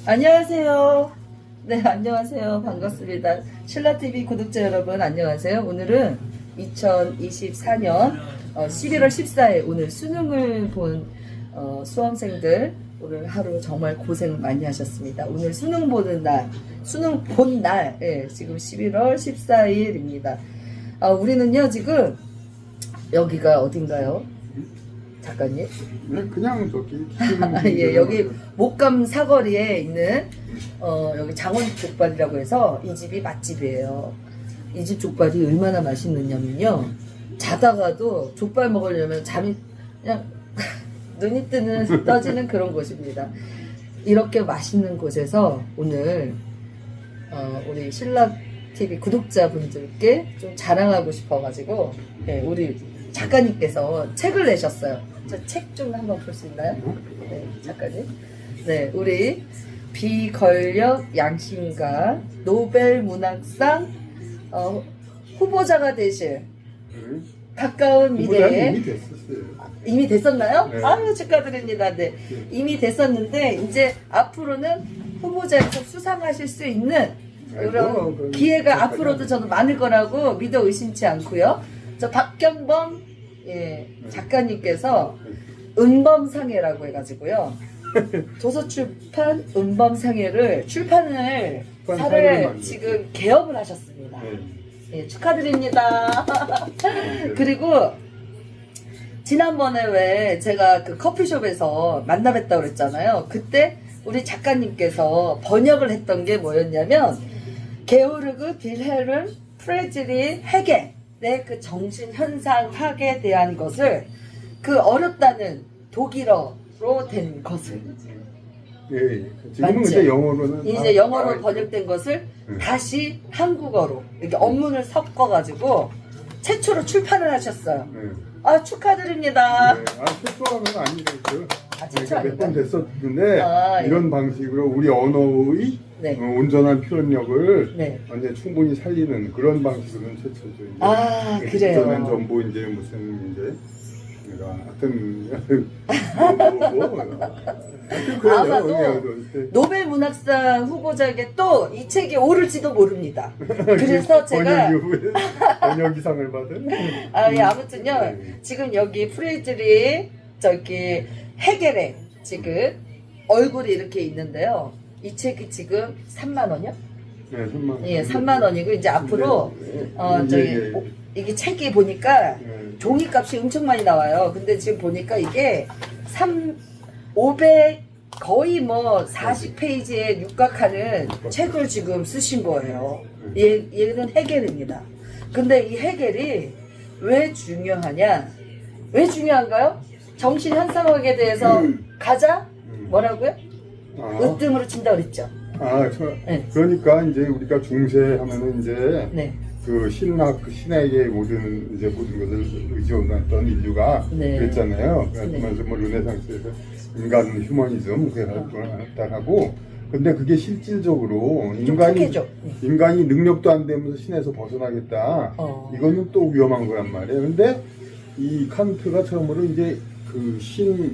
안녕하세요. 네, 안녕하세요. 반갑습니다. 신라TV 구독자 여러분, 안녕하세요. 오늘은 2024년 11월 14일 오늘 수능을 본 수험생들 오늘 하루 정말 고생 많이 하셨습니다. 오늘 수능 보는 날, 수능 본 날, 예, 지금 11월 14일입니다. 우리는요, 지금 여기가 어딘가요? 작가님? 네, 그냥 저기 예, 여기 목감 사거리에 있는 여기 장원족발이라고 해서 이 집이 맛집이에요. 이 집 족발이 얼마나 맛있느냐면요, 자다가도 족발 먹으려면 잠이 그냥 눈이 떠지는 그런 곳입니다. 이렇게 맛있는 곳에서 오늘 우리 신라TV 구독자분들께 좀 자랑하고 싶어가지고, 네, 우리 작가님께서 책을 내셨어요. 저 책 좀 한번 볼 수 있나요? 네, 작가님. 네, 우리 비권력 양심가 노벨 문학상 후보자가 되실 가까운 미래에 이미 됐었어요. 이미 됐었나요? 네. 아유, 축하드립니다. 네. 이미 됐었는데 이제 앞으로는 후보자에서 수상하실 수 있는 그런 기회가 앞으로도 저는 많을 거라고 믿어 의심치 않고요. 저 박경범, 예, 작가님께서 은범상회라고 해가지고요. 도서출판 은범상회를 사를 지금 개업을 하셨습니다. 예, 축하드립니다. 그리고 지난번에 왜 제가 그 커피숍에서 만나뵀다고 그랬잖아요. 그때 우리 작가님께서 번역을 했던 게 뭐였냐면 게오르그 빌헬름 프레즈리 헤겔의 그 정신현상학에 대한 것을 그 어렵다는 독일어로 된 것을 예, 지금은 맞죠? 이제 영어로는 이제 영어로 번역된 것을 다시 한국어로 이렇게 언문을 섞어가지고 최초로 출판을 하셨어요. 아, 축하드립니다. 네, 최초는 아니겠죠. 최초 몇 번 아닌가요? 됐었는데 예. 이런 방식으로 우리 언어의 네. 온전한 표현력을 네. 완전 충분히 살리는 그런 방식으로는 최초죠. 이제. 아, 그래요. 그전엔 전부 이제 무슨 이제 하여튼 아마도 노벨 문학상 후보자에게 또 이 책이 오를지도 모릅니다. 그래서 제가 번역 이상을 받은. 예, 아무튼요, 네. 지금 여기 프레이즐이 저기 헤겔의 지금 얼굴이 이렇게 있는데요. 이 책이 지금 3만 원이요? 네, 3만 원. 예, 3만 원이고 이제 앞으로 저기 이게 책이 보니까 종이값이 엄청 많이 나와요. 근데 지금 보니까 이게 500 거의 뭐 40페이지에 육박하는 책을 지금 쓰신 거예요. 얘는 헤겔입니다. 근데 이 헤겔이 왜 중요하냐? 왜 중요한가요? 정신현상학에 대해서 가장 뭐라고요? 으뜸으로 친다 그랬죠. 네. 그러니까 이제 우리가 중세하면은 이제 네. 그 신학의 모든 것을 의존했던 인류가 네. 그랬잖아요. 그러면서 뭐 르네상스에서 인간 휴머니즘 그걸 하고, 근데 그게 실질적으로 인간이 능력도 안 되면서 신에서 벗어나겠다. 이거는 또 위험한 거란 말이에요. 근데 이 칸트가 처음으로 이제 그 신의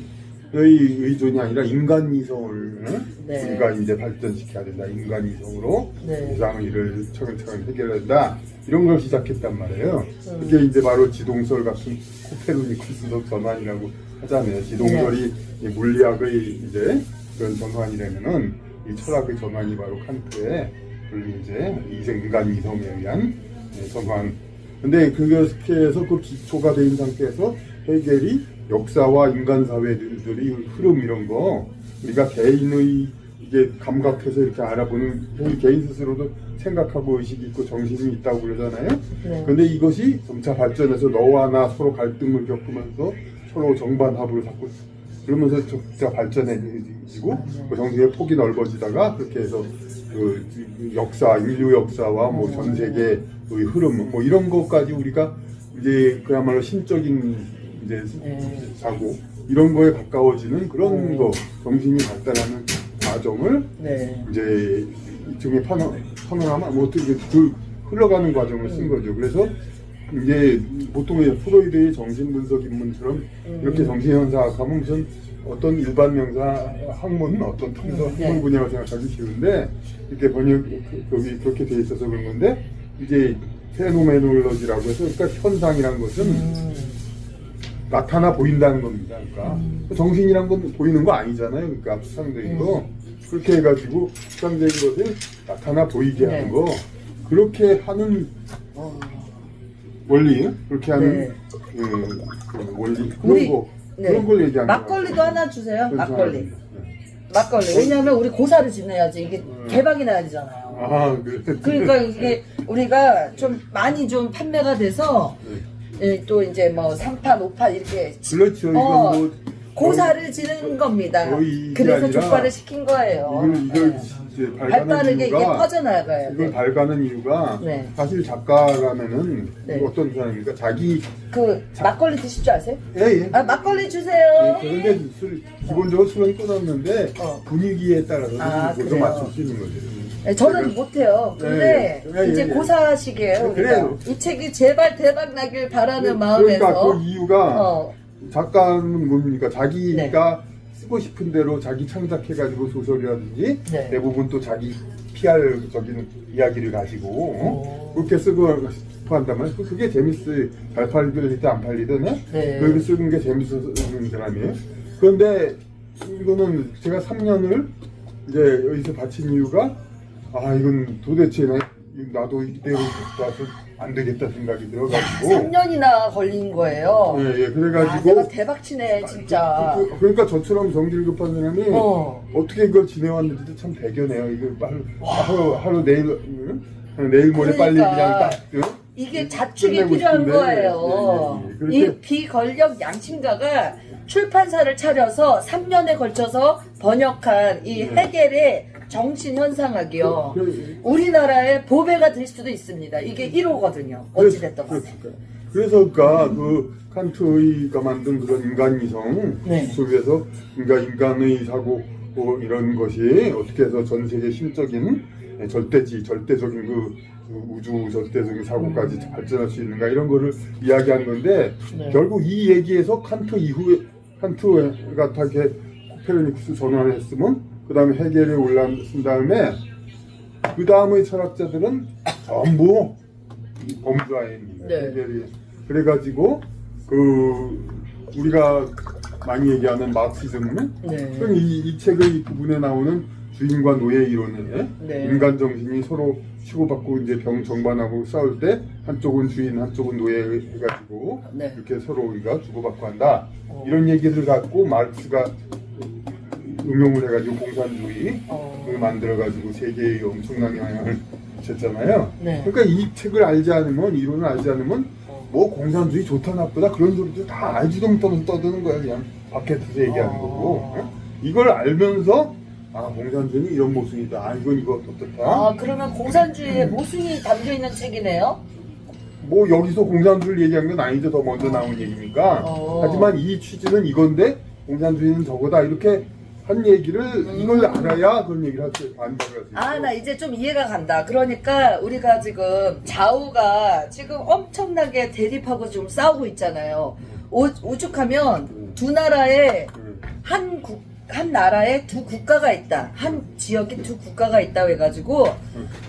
의존이 아니라 인간 이성을 우리가 이제 발전시켜야 된다. 인간 이성으로 세상의 일을 차근차근 해결한다. 이런 걸 시작했단 말이에요. 그게 이제 바로 지동설 같은 코페르니쿠스적 전환이라고 하잖아요. 지동설이 물리학의 이제 그런 전환이라면은 이 철학의 전환이 바로 칸트의 이제 인간 이성에 의한 전환. 근데 그렇게 해서 그 기초가 된 상태에서 헤겔이 역사와 인간 사회들의 흐름 이런 거 우리가 개인의 이게 감각해서 이렇게 알아보는, 우리 개인 스스로도 생각하고 의식이 있고 정신이 있다고 그러잖아요. 그런데 이것이 점차 발전해서 너와 나 서로 갈등을 겪으면서 서로 정반합을 갖고 그러면서 점차 발전해지고 그 정도의 폭이 넓어지다가 그렇게 해서 그 역사, 인류 역사와 뭐 전 세계의 흐름 뭐 이런 것까지 우리가 이제 그야말로 신적인 이제 사고 이런 거에 가까워지는 그런 거, 정신이 발달하는 과정을 이제 이쪽에 선언하면 뭐 어떻게 그 흘러가는 과정을 쓴 거죠. 그래서 이제 보통 프로이드의 정신분석 입문처럼 이렇게 정신현상학하면 무슨 어떤 일반 명사 학문, 어떤 특수 학문 분야로 생각하기 쉬운데 이렇게 번역 여기 그렇게 돼 있어서 그런 건데 이제 페노메놀로지라고 해서 그러니까 현상이란 것은 나타나 보인다는 겁니다. 그러니까 정신이란 건 보이는 거 아니잖아요. 그러니까 수상적인 거 그렇게 해가지고 수상적인 것을 나타나 보이게 하는 거 그렇게 하는 원리 그렇게 하는 그 원리 그런 거 그런 걸 얘기하는 막걸리도 거예요. 하나 주세요. 그래서 막걸리. 하나 막걸리. 왜냐하면 우리 고사를 지내야지 이게 대박이 나야 되잖아요. 아, 그래. 그러니까 이게 우리가 좀 많이 좀 판매가 돼서 또 이제 뭐 3판, 5판 이렇게 그렇죠. 이건 뭐 고사를 지는 겁니다. 거의 이게 그래서 아니라 족발을 시킨 거예요. 이걸 이제 발빠르게 이게 퍼져나가요. 이걸 발가는 이유가 네. 사실 작가라면은 네. 어떤 사람입니까? 자기 그 막걸리 드실 줄 아세요? 예. 아 막걸리 주세요. 그런데 기본적으로 술은 끊었는데 분위기에 따라서 아, 좀 그래요? 맞출 수 있는 거죠. 네, 저는 못해요. 근데 이제 고사식이에요. 우리가. 그래요. 이 책이 제발 대박 나길 바라는 그러니까 마음에서. 그 이유가 작가는 뭡니까? 자기가 네. 쓰고 싶은 대로 자기 창작해가지고 소설이라든지 네. 대부분 또 자기 PR적인 이야기를 가지고 그렇게 쓰고 싶어 한단 말이에요. 그게 재밌어요. 잘 팔리든 안 팔리든 네. 그렇게 쓰는 게 재밌어서 쓰는 사람이에요. 그런데 이거는 제가 3년을 이제 여기서 바친 이유가 이건 도대체 나도 이대로 놔서 안 되겠다 생각이 들어가지고 3년이나 걸린 거예요. 예, 그래가지고 내가 대박치네 진짜. 그러니까 저처럼 성질 급한 사람이 어떻게 이걸 지내왔는지도 참 대견해요. 이거 하루 내일 모레 그러니까. 빨리 그냥 딱 이게 자축이 끝내고 필요한 싶은데, 거예요. 예. 그렇게- 이 비권력 양심가가 출판사를 차려서 3년에 걸쳐서 번역한 이 헤겔의 정신현상학이요. 우리나라의 보배가 될 수도 있습니다. 이게 1호거든요. 어찌됐든 간에. 그래서 그러니까 그 칸트가 만든 그런 인간이성 네. 속에서 인간의 사고 이런 것이 어떻게 해서 전 세계 심적인 절대적인 그 우주 절대적인 사고까지 발전할 수 있는가 이런 거를 이야기한 건데 결국 이 얘기에서 칸트 이후에 칸트가 이렇게 코페르니쿠스 전환을 했으면 그 다음에 헤겔에 올라선 다음에 그 다음의 철학자들은 전부 범주아입니다. 네. 헤겔이 그래가지고 그 우리가 많이 얘기하는 마르크시즘은 이 책의 부분에 나오는 주인과 노예 이론에 인간 정신이 서로 치고받고 이제 병 정반하고 싸울 때 한쪽은 주인 한쪽은 노예 해가지고 이렇게 서로 우리가 주고받고 한다 이런 얘기를 갖고 마르크스가 응용을 해가지고 공산주의를 만들어가지고 세계에 엄청난 영향을 미쳤잖아요. 그러니까 이 책을 알지 않으면 이론을 알지 않으면 뭐 공산주의 좋다 나쁘다 그런 소리도 다 알지도 못하면서 떠드는 거야. 그냥 밖에서 얘기하는 거고 이걸 알면서 공산주의는 이런 모순이다. 이거 어떻다. 그러면 공산주의의 모순이 담겨 있는 책이네요. 뭐 여기서 공산주의를 얘기한 건 아니죠. 더 먼저 나온 얘기니까. 하지만 이 취지는 이건데 공산주의는 저거다. 이렇게 한 얘기를 이걸 알아야 그런 얘기를 할 수 반박을 할 수 있어요. 나 이제 좀 이해가 간다. 그러니까 우리가 지금 좌우가 지금 엄청나게 대립하고 지금 싸우고 있잖아요. 오죽하면 두 나라에 한 나라에 두 국가가 있다. 한 지역에 두 국가가 있다고 해가지고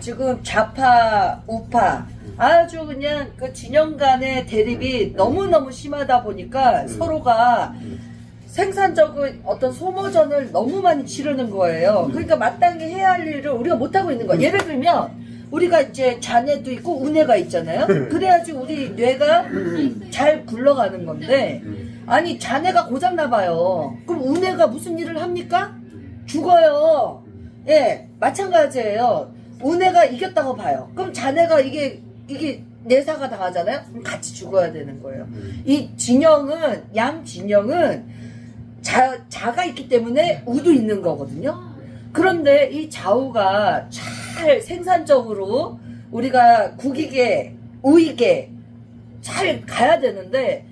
지금 좌파, 우파 아주 그냥 그 진영 간의 대립이 너무너무 심하다 보니까 서로가 생산적인 어떤 소모전을 너무 많이 치르는 거예요. 그러니까 마땅히 해야 할 일을 우리가 못하고 있는 거예요. 예를 들면 우리가 이제 좌뇌도 있고 우뇌가 있잖아요. 그래야지 우리 뇌가 잘 굴러가는 건데 아니 좌뇌가 고장나 봐요. 그럼 우뇌가 무슨 일을 합니까? 죽어요. 예, 마찬가지예요. 우뇌가 이겼다고 봐요. 그럼 좌뇌가 이게 내사가 당하잖아요. 그럼 같이 죽어야 되는 거예요. 이 진영은 양 진영은 자가 있기 때문에 우도 있는 거거든요. 그런데 이 좌우가 잘 생산적으로 우리가 국익에 우익에 잘 가야 되는데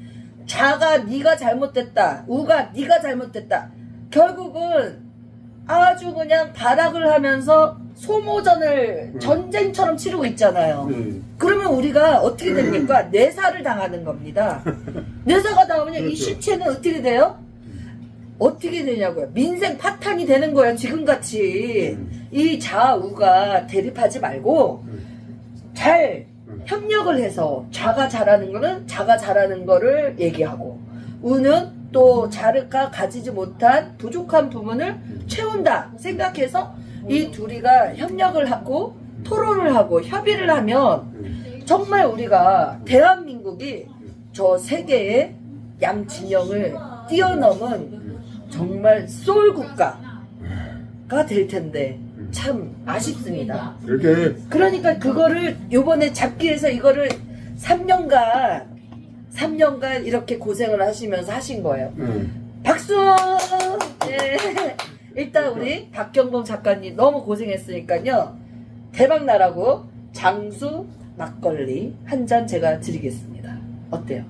좌가 네가 잘못됐다, 우가 네가 잘못됐다. 결국은 아주 그냥 발악을 하면서 소모전을 전쟁처럼 치르고 있잖아요. 네. 그러면 우리가 어떻게 됩니까? 뇌사를 당하는 겁니다. 뇌사가 당하면 이 그렇죠. 시체는 어떻게 돼요? 어떻게 되냐고요? 민생 파탄이 되는 거예요. 지금같이 이 좌우가 대립하지 말고 잘 협력을 해서 좌가 잘하는 거는 좌가 잘하는 거를 얘기하고 우는 또 자르가 가지지 못한 부족한 부분을 채운다 생각해서 이 둘이가 협력을 하고 토론을 하고 협의를 하면 정말 우리가 대한민국이 저 세계의 양진영을 뛰어넘은 정말 소울 국가가 될 텐데 참 아쉽습니다. 이렇게 그러니까 그거를 요번에 잡기 위해서 이거를 3년간 이렇게 고생을 하시면서 하신 거예요. 박수! 네. 일단 우리 박경범 작가님 너무 고생했으니까요. 대박 나라고 장수 막걸리 한 잔 제가 드리겠습니다. 어때요?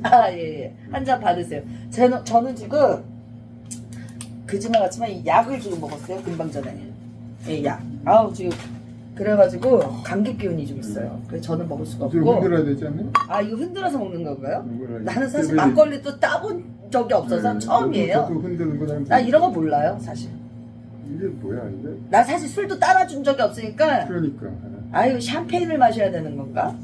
아, 예. 한 잔 받으세요. 저는 지금 거짓말 같지만 이 약을 지금 먹었어요. 금방 전에. 예, 약. 아우, 지금 그래가지고 감기 기운이 좀 있어요. 그래서 저는 먹을 수가 좀 없고. 흔들어야 되지 않나요? 아, 이거 흔들어서 먹는 건가요? 흔들어야지. 나는 사실 흔들어야지. 막걸리도 따본 적이 없어서 처음이에요. 저도 흔드는 거 나 이런 거 몰라요, 사실. 이게 뭐야 이게? 나 사실 술도 따라준 적이 없으니까. 그러니까. 아유, 샴페인을 마셔야 되는 건가?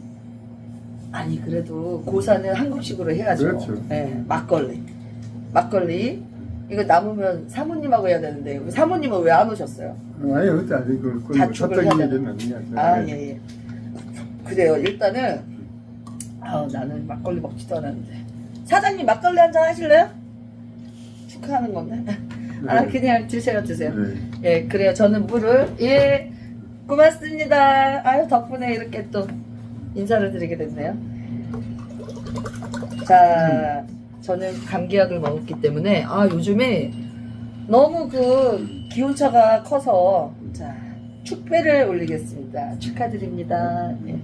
아니, 그래도 고사는 한국식으로 해야죠. 그렇죠. 네, 막걸리. 이거 남으면 사모님하고 해야 되는데, 사모님은 왜 안 오셨어요? 아니 어째 아직 그 자축을 해야 사적인 되나? 얘기는 아니야. 아, 예, 예. 그래요. 일단은, 나는 막걸리 먹지도 않았는데. 사장님, 막걸리 한잔 하실래요? 축하하는 건데. 아, 그냥 드세요. 네. 예, 그래요. 저는 물을, 예, 고맙습니다. 아유, 덕분에 이렇게 또 인사를 드리게 됐네요. 자, 저는 감기약을 먹었기 때문에, 요즘에 너무 그 기온차가 커서, 자, 축배를 올리겠습니다. 축하드립니다. 예.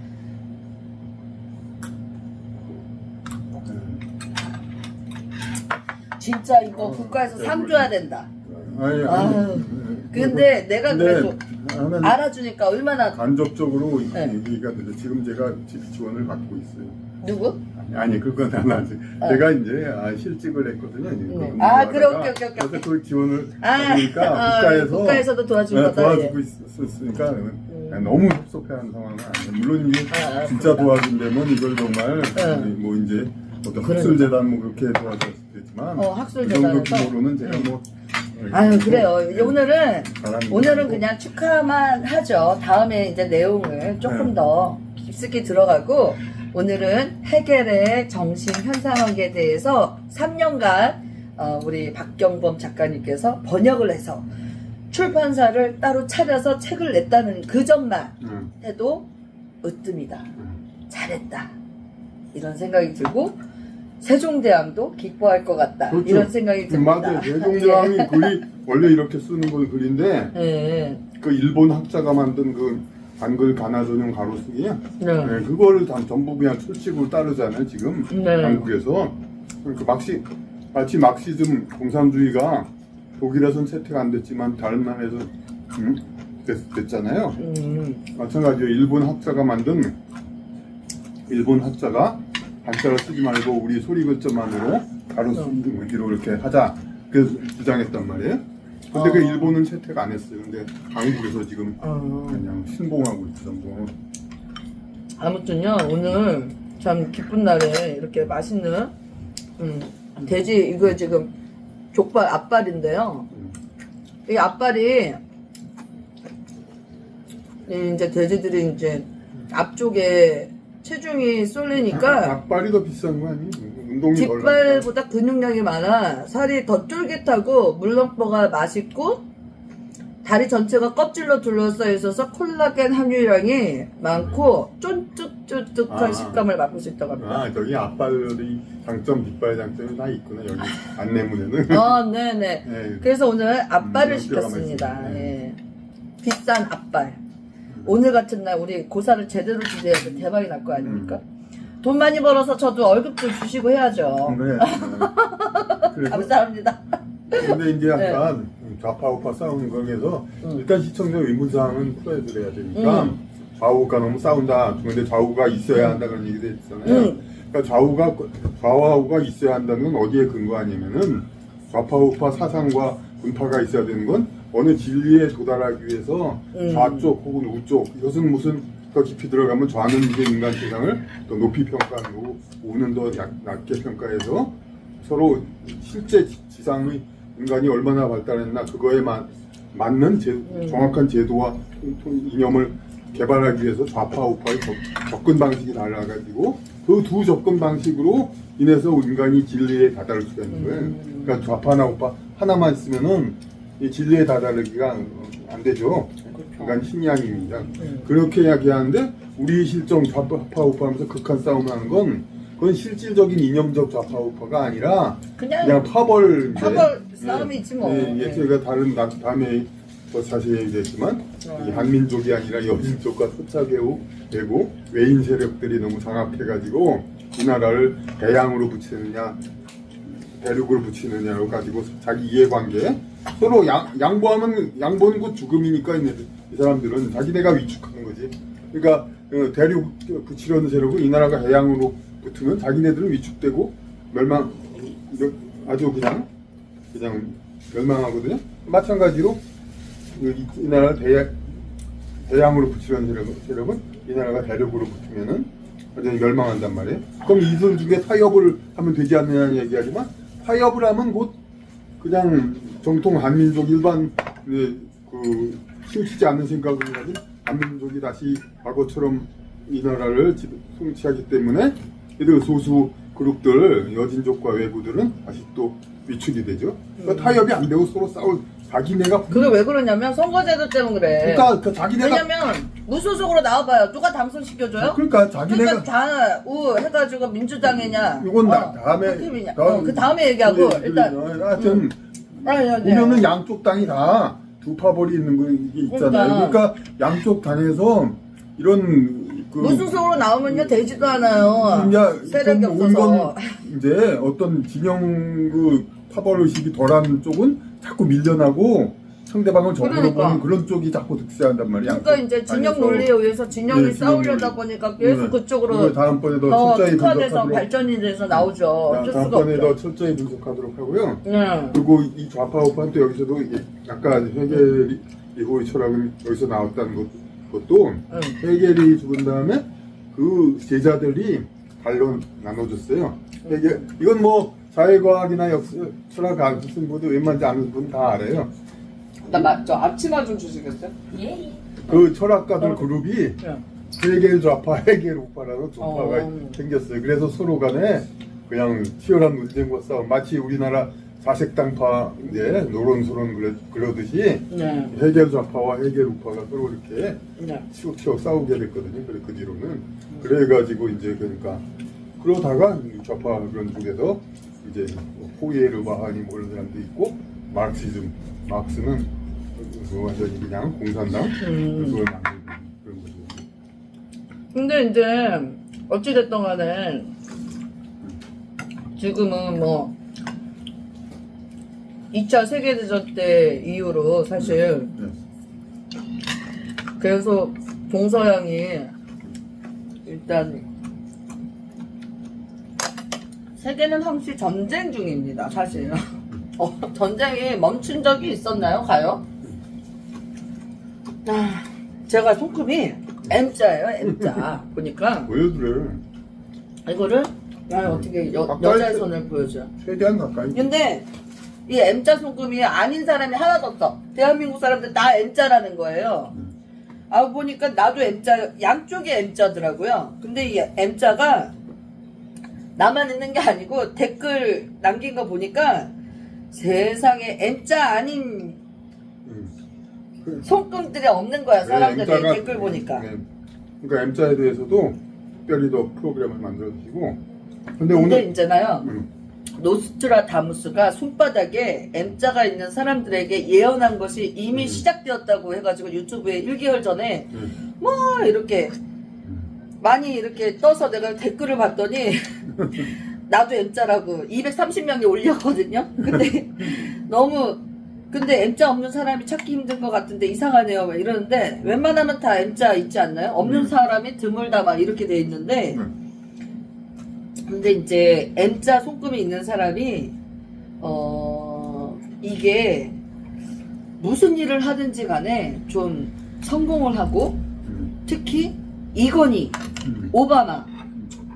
진짜 이거 국가에서 상 줘야 된다. 아니, 아유, 근데 내가 그래도 하면 알아주니까 얼마나 간접적으로 네. 얘기가 되죠. 지금 제가 지원을 받고 있어요. 누구? 아니 그건 안 하지. 제가 이제 실직을 했거든요. 네. 아 그래, 오케이. 그래서 그 지원을 하니까 국가에서도 도와준 거다. 도와주고 있었으니까 너무 섭섭해하는 상황은 아니에요. 물론 이제 진짜 도와준다면 이걸 정말 뭐 이제 어떤 학술재단 뭐 그렇게 도와줄 수도 있지만 그 정도 학술재단에서 규모로는 제가 뭐 아유, 그래요. 오늘은 아니고. 그냥 축하만 하죠. 다음에 이제 내용을 조금 더 깊숙이 들어가고, 오늘은 해겔의 정신 현상학에 대해서 3년간 우리 박경범 작가님께서 번역을 해서 출판사를 따로 차려서 책을 냈다는 그 점만 해도 으뜸이다. 잘했다. 이런 생각이 들고, 세종대왕도 기뻐할 것 같다. 그렇죠. 이런 생각이 듭니다. 맞아요. 세종대왕이 글이 원래 이렇게 쓰는 건 글인데 예. 그 일본 학자가 만든 그 한글 가나 전용 가로쓰기야. 네. 그거를 다 전부 그냥 철칙으로 따르잖아요. 지금 네. 한국에서 그러니까 마치 막시즘 공산주의가 독일에서는 채택 안 됐지만 다른 나라에서 됐잖아요. 마찬가지로 일본 학자가 한자를 쓰지 말고 우리 소리 글자만으로 가로쓰기로 이렇게 하자. 그래서 주장했단 말이에요. 근데 그 일본은 채택 안 했어요. 근데 한국에서 지금 그냥 신봉하고 있어. 뭐. 아무튼요, 오늘 참 기쁜 날에 이렇게 맛있는 돼지, 이거 지금 족발 앞발인데요. 이 앞발이 이제 돼지들이 이제 앞쪽에 체중이 쏠리니까 앞발이 더 비싼 거 아니에요? 운동이 뒷발보다 근육량이 많아 살이 더 쫄깃하고 물렁보가 맛있고 다리 전체가 껍질로 둘러싸여 있어서 콜라겐 함유량이 많고 쫀득쫀득한 식감을 맛볼 수 있다고 합니다. 저기 앞발이 장점, 뒷발 장점이 다 있구나. 여기 안내문에는. 네네. 네. 그래서 오늘 앞발을 뼈가 시켰습니다. 맛있어요. 예. 비싼 앞발. 오늘 같은 날 우리 고사를 제대로 주셔야 대박이 날 거 아닙니까? 돈 많이 벌어서 저도 월급 좀 주시고 해야죠. 그래. 그래서 감사합니다. 근데 이제 약간 좌파 우파 싸우는 거에서 일단 시청자 의무사항은 풀어드려야 되니까 좌우가 너무 싸운다. 근데 좌우가 있어야 한다 그런 얘기도 했잖아요. 그러니까 좌와 우가 있어야 한다는 건 어디에 근거하냐면은 좌파 우파 사상과 분파가 있어야 되는 건 어느 진리에 도달하기 위해서 좌쪽 혹은 우쪽 이것은 무슨 더 깊이 들어가면 좌는 이제 인간 세상을 더 높이 평가하고 우는 더 낮게 평가해서 서로 실제 지상의 인간이 얼마나 발달했나 그거에 맞는 정확한 제도와 이념을 개발하기 위해서 좌파 우파의 접근 방식이 달라가지고 그 두 접근 방식으로 인해서 인간이 진리에 다다를 수가 있는 거예요. 그러니까 좌파나 우파 하나만 쓰면은 이 진리에 다다르기가 안 되죠. 인간 신이 아닙니다. 그렇게 이야기하는데 우리 실정 좌파 우파하면서 극한 싸움을 하는 건 그건 실질적인 이념적 좌파 우파가 아니라 그냥 파벌 싸움이지 뭐. 저희가 다음에 더 자세히 얘기했지만 이 한민족이 아니라 여민족과 토착되고 외인 세력들이 너무 장악해가지고 이 나라를 대양으로 붙이느냐 대륙으로 붙이느냐로 가지고 자기 이해관계 서로 양보는 곧 죽음이니까 이 사람들은 자기네가 위축하는 거지. 그러니까 대륙 붙이려는 세력은 이 나라가 해양으로 붙으면 자기네들은 위축되고 아주 그냥 멸망하거든요. 마찬가지로 이 나라를 대양으로 붙이려는 세력은 이 나라가 대륙으로 붙으면은 완전히 멸망한단 말이에요. 그럼 이들 중에 타협을 하면 되지 않느냐는 얘기하지만 타협을 하면 곧 그냥 정통 한민족 일반 치우치지 않는 생각을 가진 한민족이 다시 과거처럼 이 나라를 통치하기 때문에 이들 소수 그룹들 여진족과 외구들은 다시 또 위축이 되죠. 그러니까 타협이 안 되고 서로 싸울 자기네가 그게 왜 그러냐면 선거제도 때문에 그래. 그러니까 자기네가 왜냐면 무소속으로 나와봐요. 누가 당선시켜줘요? 그러니까 자기네가 좌우 해가지고 민주당이냐? 이건 다음에 그 다음에 얘기하고 일단 하여튼 보면은 양쪽 당이 다 두 파벌이 있는 게 있잖아요. 그러니까 양쪽 당에서 이런 무소속으로 나오면요 되지도 않아요. 세력이 없어서. 건 이제 어떤 진영 파벌 의식이 덜한 쪽은 자꾸 밀려나고 상대방을 적으로 보는 그런 쪽이 자꾸 득세한단 말이야. 그러니까 이제 진영 논리에 의해서 진영이 싸우려다 보니까 계속 그쪽으로 다음번에 더 철저히 특화돼서 발전이 돼서 나오죠. 다음번에 더 철저히 분석하도록 하고요. 그리고 이 좌파 우파는 또 여기서도 아까 헤겔 이후의 철학은 여기서 나왔다는 것도 헤겔이 죽은 다음에 그 제자들이 발로 나눠줬어요. 이건 뭐 사회과학이나 철학 아는 분도 웬만하지 않은 분 다 알아요. 저 앞치마 좀 주시겠어요? 예. 그 철학가들 그룹이 헤겔 좌파, 헤겔 우파라는 두 파가 생겼어요. 그래서 서로 간에 그냥 치열한 논쟁과 싸움, 마치 우리나라 사색당파 이제 노론소론 그러듯이 헤겔 좌파와 헤겔 우파가 서로 이렇게 치고치고 싸우게 됐거든요. 그 뒤로는 그래가지고 이제 그러니까 그러다가 좌파 그런 쪽에서 이제 포이에르바하니 뭐 이런 사람도 있고 마르크스는 완전히 그냥 공산당 그걸 만드는 그런 거죠. 근데 이제 어찌됐든 간에 지금은 뭐 2차 세계대전 때 이후로 사실 계속 동서양이 일단 세계는 항시 전쟁 중입니다. 사실 전쟁이 멈춘 적이 있었나요? 가요? 제가 손금이 M자예요. M자 보니까 왜 그래? 이거를 어떻게 여자의 손을 보여줘요? 최대한 가까이. 근데 이 M자 손금이 아닌 사람이 하나도 없어. 대한민국 사람들 다 M자라는 거예요. 보니까 나도 M자, 양쪽이 M자더라고요. 근데 이 M자가 나만 있는 게 아니고 댓글 남긴 거 보니까 세상에 M자 아닌 손금들이 없는 거야. 사람들이 댓글 보니까. 그러니까 M자에 대해서도 특별히 더 프로그램을 만들어 주시고. 근데 오늘 있잖아요. 노스트라다무스가 손바닥에 M자가 있는 사람들에게 예언한 것이 이미 시작되었다고 해가지고 유튜브에 1개월 전에 뭐 이렇게 많이 이렇게 떠서 내가 댓글을 봤더니 나도 M자라고 230명이 올렸거든요. 근데 너무 근데 M자 없는 사람이 찾기 힘든 것 같은데 이상하네요 막 이러는데 웬만하면 다 M자 있지 않나요? 없는 사람이 드물다 막 이렇게 돼 있는데 근데 이제 M자 손금이 있는 사람이 이게 무슨 일을 하든지 간에 좀 성공을 하고 특히 이건희, 오바마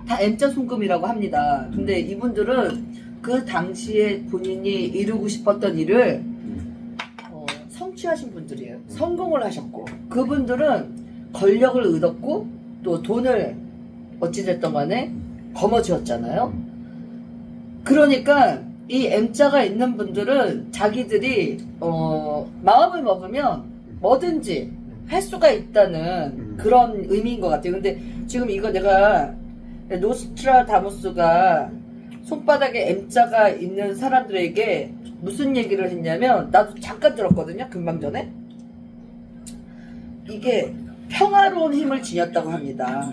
다 M자 손금이라고 합니다. 근데 이분들은 그 당시에 본인이 이루고 싶었던 일을 성취하신 분들이에요. 성공을 하셨고 그분들은 권력을 얻었고 또 돈을 어찌됐든 간에 거머쥐었잖아요. 그러니까 이 M자가 있는 분들은 자기들이 마음을 먹으면 뭐든지 할 수가 있다는 그런 의미인 것 같아요. 근데 지금 이거 내가 노스트라다무스가 손바닥에 M자가 있는 사람들에게 무슨 얘기를 했냐면 나도 잠깐 들었거든요. 금방 전에. 이게 평화로운 힘을 지녔다고 합니다.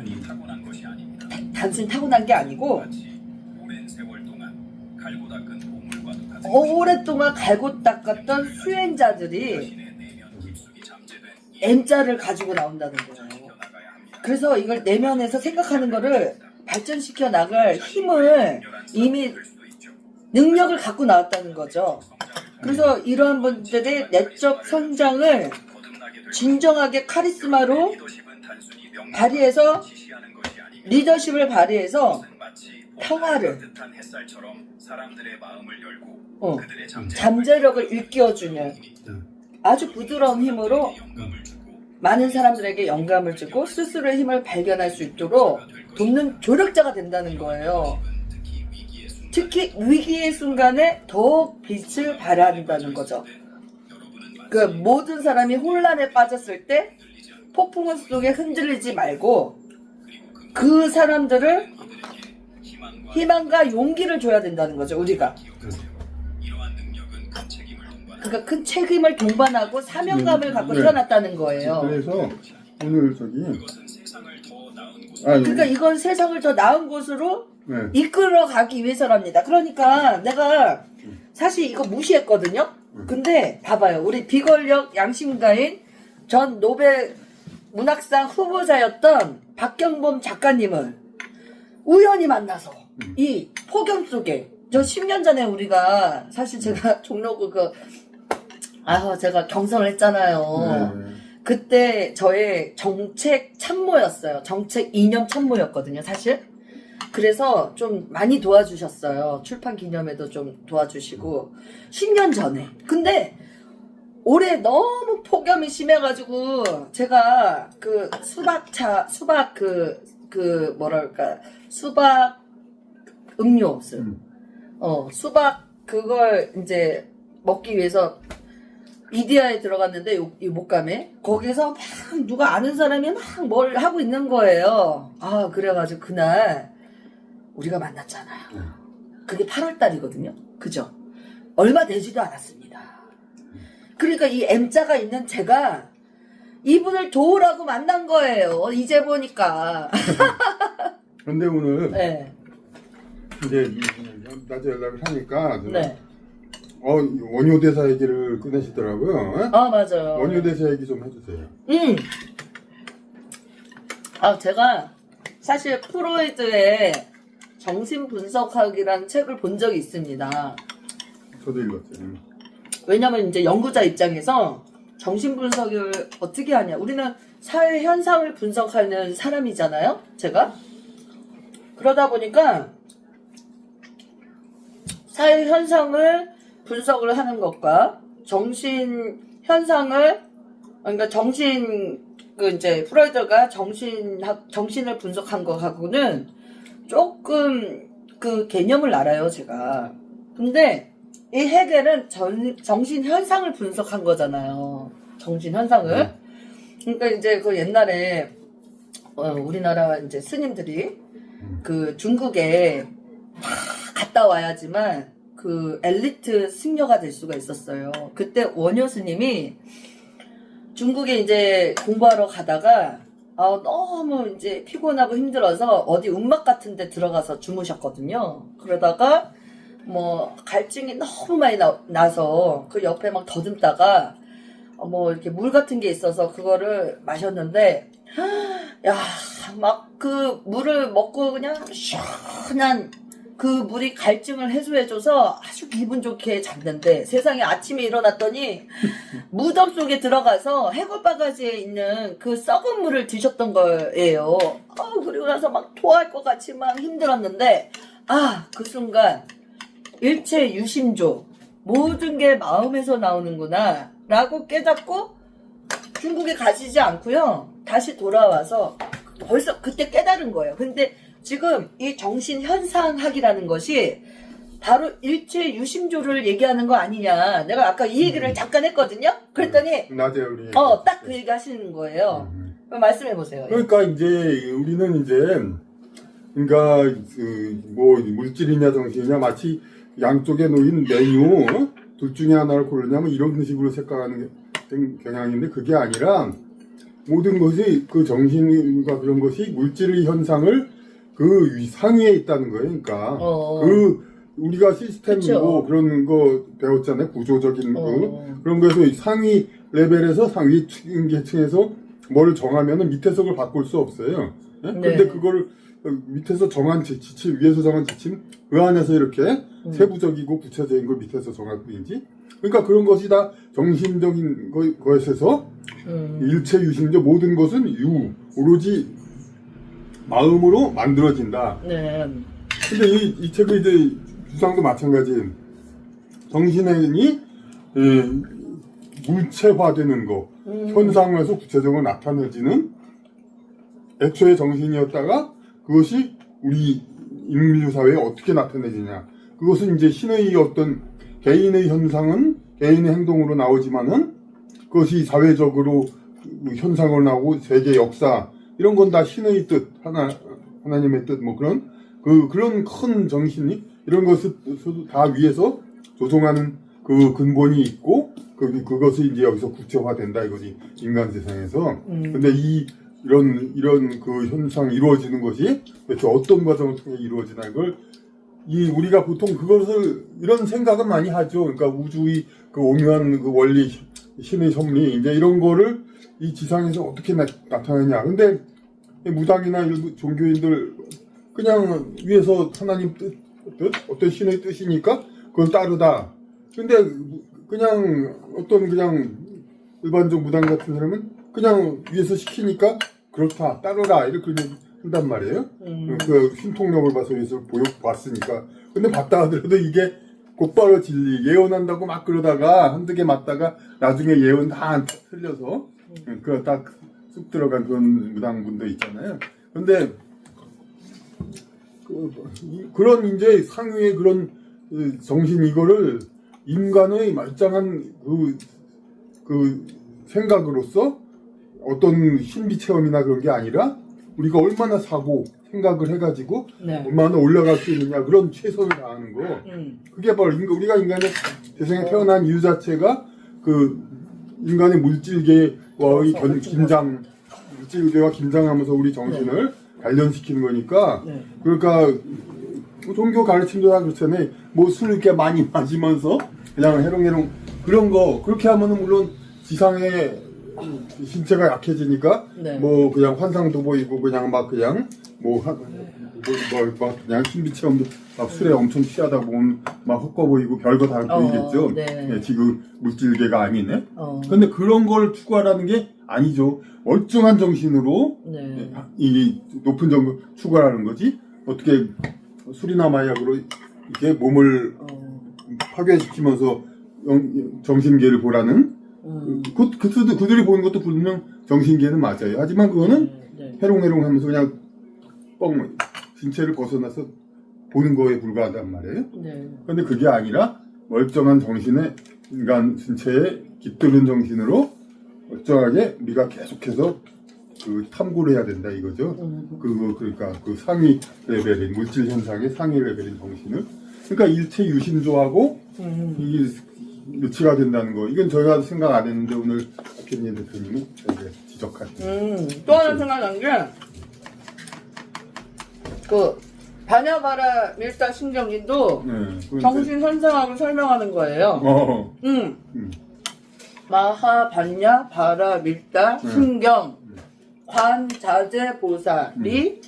단순히 타고난 게 아니고 오랫동안 갈고 닦았던 수행자들이 M자를 가지고 나온다는 거예요. 그래서 이걸 내면에서 생각하는 거를 발전시켜 나갈 힘을 이미 능력을 갖고 나왔다는 거죠. 그래서 이러한 분들의 내적 성장을 진정하게 카리스마로 발휘해서 리더십을 발휘해서 평화를 잠재력을 일깨워주는 아주 부드러운 힘으로 많은 사람들에게 영감을 주고 스스로의 힘을 발견할 수 있도록 돕는 조력자가 된다는 거예요. 특히 위기의 순간에 더욱 빛을 발한다는 거죠. 그 모든 사람이 혼란에 빠졌을 때 폭풍우 속에 흔들리지 말고 그 사람들을 희망과 용기를 줘야 된다는 거죠. 우리가. 그러니까 큰 책임을 동반하고 사명감을 갖고 태어났다는 거예요. 그래서 오늘 그러니까 이건 세상을 더 나은 곳으로 이끌어 가기 위해서랍니다. 그러니까 내가 사실 이거 무시했거든요. 근데 봐봐요. 우리 비권력 양심가인 전 노벨 문학상 후보자였던 박경범 작가님을 우연히 만나서 이 폭염 속에 저 10년 전에 우리가 사실 제가 종로구 제가 경선을 했잖아요. 그때 저의 정책 참모였어요. 정책 이념 참모였거든요, 사실. 그래서 좀 많이 도와주셨어요. 출판 기념회도 좀 도와주시고. 10년 전에. 근데 올해 너무 폭염이 심해가지고 제가 그 수박 음료. 수박 그걸 이제 먹기 위해서 이디야에 들어갔는데 이 목감에 거기서 막 누가 아는 사람이 막 뭘 하고 있는 거예요. 그래가지고 그날 우리가 만났잖아요. 그게 8월 달이거든요. 그죠? 얼마 되지도 않았습니다. 그러니까 이 M자가 있는 제가 이분을 도우라고 만난 거예요. 이제 보니까. 근데 오늘 네. 이제 낮에 연락을 하니까 네. 원효대사 얘기를 꺼내시더라고요. 맞아요. 원효대사 얘기 좀 해주세요. 제가 사실 프로이드의 정신분석학이라는 책을 본 적이 있습니다. 저도 읽었어요. 왜냐면 이제 연구자 입장에서 정신분석을 어떻게 하냐. 우리는 사회 현상을 분석하는 사람이잖아요. 제가. 그러다 보니까 사회 현상을 분석을 하는 것과 정신 현상을 그러니까 이제 프로이드가 정신을 분석한 것하고는 조금 그 개념을 알아요, 제가. 근데 이 헤겔은 정신 현상을 분석한 거잖아요. 정신 현상을. 그러니까 이제 그 옛날에 우리나라 이제 스님들이 그 중국에 갔다 와야지만 그 엘리트 승려가 될 수가 있었어요. 그때 원효 스님이 중국에 이제 공부하러 가다가 너무 이제 피곤하고 힘들어서 어디 움막 같은 데 들어가서 주무셨거든요. 그러다가 뭐 갈증이 너무 많이 나서 그 옆에 막 더듬다가 뭐 이렇게 물 같은 게 있어서 그거를 마셨는데 야 막 그 물을 먹고 그냥 시원한 그 물이 갈증을 해소해줘서 아주 기분 좋게 잤는데 세상에 아침에 일어났더니 무덤 속에 들어가서 해골바가지에 있는 그 썩은 물을 드셨던 거예요. 그리고 나서 막 토할 것 같이 막 힘들었는데 그 순간 일체 유심조 모든 게 마음에서 나오는구나 라고 깨닫고 중국에 가시지 않고요. 다시 돌아와서 벌써 그때 깨달은 거예요. 근데 지금 이 정신현상학이라는 것이 바로 일체 유심조를 얘기하는 거 아니냐. 내가 아까 이 얘기를 잠깐 했거든요. 그랬더니 낮에 우리 딱 그 얘기 하시는 거예요. 그럼 말씀해 보세요. 그러니까 이제 우리는 이제 그러니까 뭐 물질이냐 정신이냐 마치 양쪽에 놓인 메뉴 둘 중에 하나를 고르냐면 이런 식으로 생각하는 경향인데 그게 아니라 모든 것이 그 정신과 그런 것이 물질의 현상을 그 상위에 있다는 거예요. 그러니까 그 우리가 시스템 그쵸. 뭐 그런 거 배웠잖아요. 구조적인 그런 거에서 상위 레벨에서 상위 계층에서 뭘 정하면은 밑에서 그걸 바꿀 수 없어요. 예? 근데 그걸 밑에서 정한 지침, 위에서 정한 지침, 그 안에서 이렇게 세부적이고 구체적인 걸 밑에서 정할 뿐이지. 그러니까 그런 것이 다 정신적인 것에서 일체 유심조 모든 것은 오로지 마음으로 만들어진다. 네. 근데 이 책의 이제 주장도 마찬가지. 정신이 물체화되는 거, 현상에서 구체적으로 나타내지는 애초에 정신이었다가 그것이 우리 인류 사회에 어떻게 나타내지냐. 그것은 이제 신의 어떤 개인의 현상은 개인의 행동으로 나오지만은 그것이 사회적으로 현상으로 나오고 세계 역사 이런 건 다 신의 뜻, 하나님의 뜻, 뭐 그런 큰 정신이 이런 것을 다 위에서 조종하는 그 근본이 있고 그것이 이제 여기서 구체화된다 이거지 인간 세상에서. 근데 이런 그 현상이 이루어지는 것이 대체 어떤 과정을 통해 이루어지나 이걸 우리가 보통 그것을 이런 생각은 많이 하죠. 그러니까 우주의 그 오묘한 그 원리, 신의 섭리 이제 이런 거를 이 지상에서 어떻게 나타내냐. 근데 무당이나 일부 종교인들 그냥 위에서 하나님 뜻, 어떤 신의 뜻이니까 그걸 따르다. 근데 그냥 어떤 그냥 일반적 무당 같은 사람은 그냥 위에서 시키니까 그렇다 따르라 이렇게 한단 말이에요. 그 신통력을 봐서 위에서 보여봤으니까. 근데 봤다 하더라도 이게 곧바로 진리 예언한다고 막 그러다가 한두 개 맞다가 나중에 예언 다 틀려서 그 딱 쑥 들어간 그런 무당분도 있잖아요. 근데 그런 이제 상위의 그런 정신 이거를 인간의 말짱한 그 생각으로서 어떤 신비 체험이나 그런 게 아니라 우리가 얼마나 생각을 해가지고 얼마나 올라갈 수 있느냐 그런 최선을 다하는 거. 그게 바로 우리가 인간의 세상에 태어난 이유 자체가 그 인간의 물질계와의 물질계와 긴장하면서 우리 정신을 단련시키는 거니까. 그러니까 종교 가르침도 다 그렇잖아요. 뭐 술 이렇게 많이 마시면서 그냥 해롱해롱 그런 거 그렇게 하면은 물론 지상에 신체가 약해지니까 뭐 그냥 환상도 보이고 그냥 막 그냥 그냥 신비 체험도 막 술에 엄청 취하다 보면 막 헛거 보이고 별거 다 보이겠죠. 네, 지금 물질계가 아니네. 근데 그런 걸 추구하라는 게 아니죠. 멀쩡한 정신으로 이 높은 정도 추구하라는 거지. 어떻게 술이나 마약으로 이렇게 몸을 파괴시키면서 정신계를 보라는 그들이 보는 것도 분명 정신계는 맞아요. 하지만 그거는 해롱해롱 하면서 그냥 신체를 벗어나서 보는 거에 불과하단 말이에요. 그런데 그게 아니라 멀쩡한 정신의 인간 신체에 깃드는 정신으로 멀쩡하게 우리가 계속해서 그 탐구를 해야 된다 이거죠. 그러니까 그 상위 레벨인 물질 현상의 상위 레벨인 정신을 그러니까 일체 유심조하고 이게 일치가 된다는 거. 이건 저희가 생각 안 했는데 오늘 박현민 대표님은 저희가 지적하시네요. 또 하나 생각난 게 반야바라 밀다 신경인도 네. 정신 현상학을 설명하는 거예요. 마하 반야 바라 밀다 신경 관자재 보살이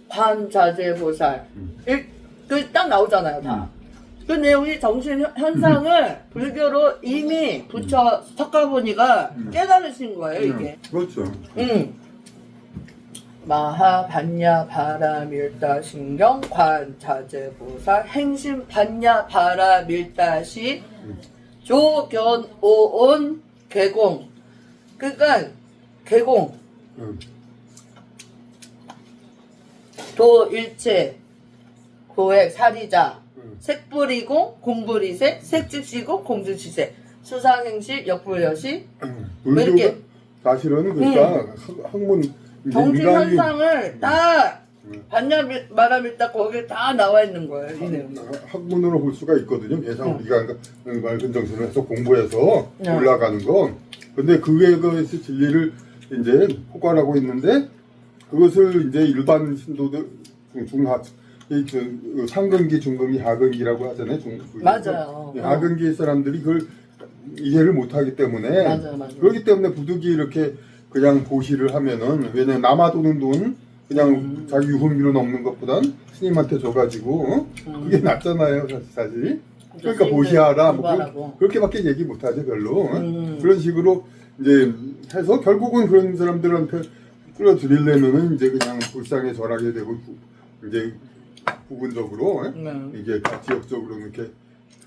관자재 보살 그 딱 나오잖아요 다. 그 내용이 정신 현상을 불교로 이미 부처 석가모니가 깨달으신 거예요 이게. 그렇죠. 마하 반야 바라 밀다 신경 관자재 보살 행심 반야 바라 밀다시 조견 오온 개공. 그러니까 개공 도 일체 고액 사리자 색불이공 공불이색 색즉시공 공즉시색 수상행시 역불여시 왜 불교가 이렇게 사실은 그러니까 학문 정신 현상을 다 반야바라밀다 거기에 다 나와 있는 거예요 이 내용이. 학문으로 볼 수가 있거든요. 예상 우리가 맑은 정신을 해서 공부해서 올라가는 건. 근데 그것이 진리를 이제 포괄하고 있는데 그것을 이제 일반 신도들 중하 상근기, 중근기, 하근기라고 하잖아요. 맞아요. 하근기 사람들이 그걸 이해를 못하기 때문에 맞아. 그렇기 때문에 부득이 이렇게 그냥 보시를 하면은 왜냐면 남아도는 돈 그냥 자기 유흥비로 넘는 것보단 스님한테 줘가지고 그게 낫잖아요 사실. 그러니까 보시하라 뭐 그렇게밖에 얘기 못하죠 별로. 그런 식으로 이제 해서 결국은 그런 사람들한테 끌어들이려면은 이제 그냥 불상에 절하게 되고 이제 부분적으로 이게 지역적으로 이렇게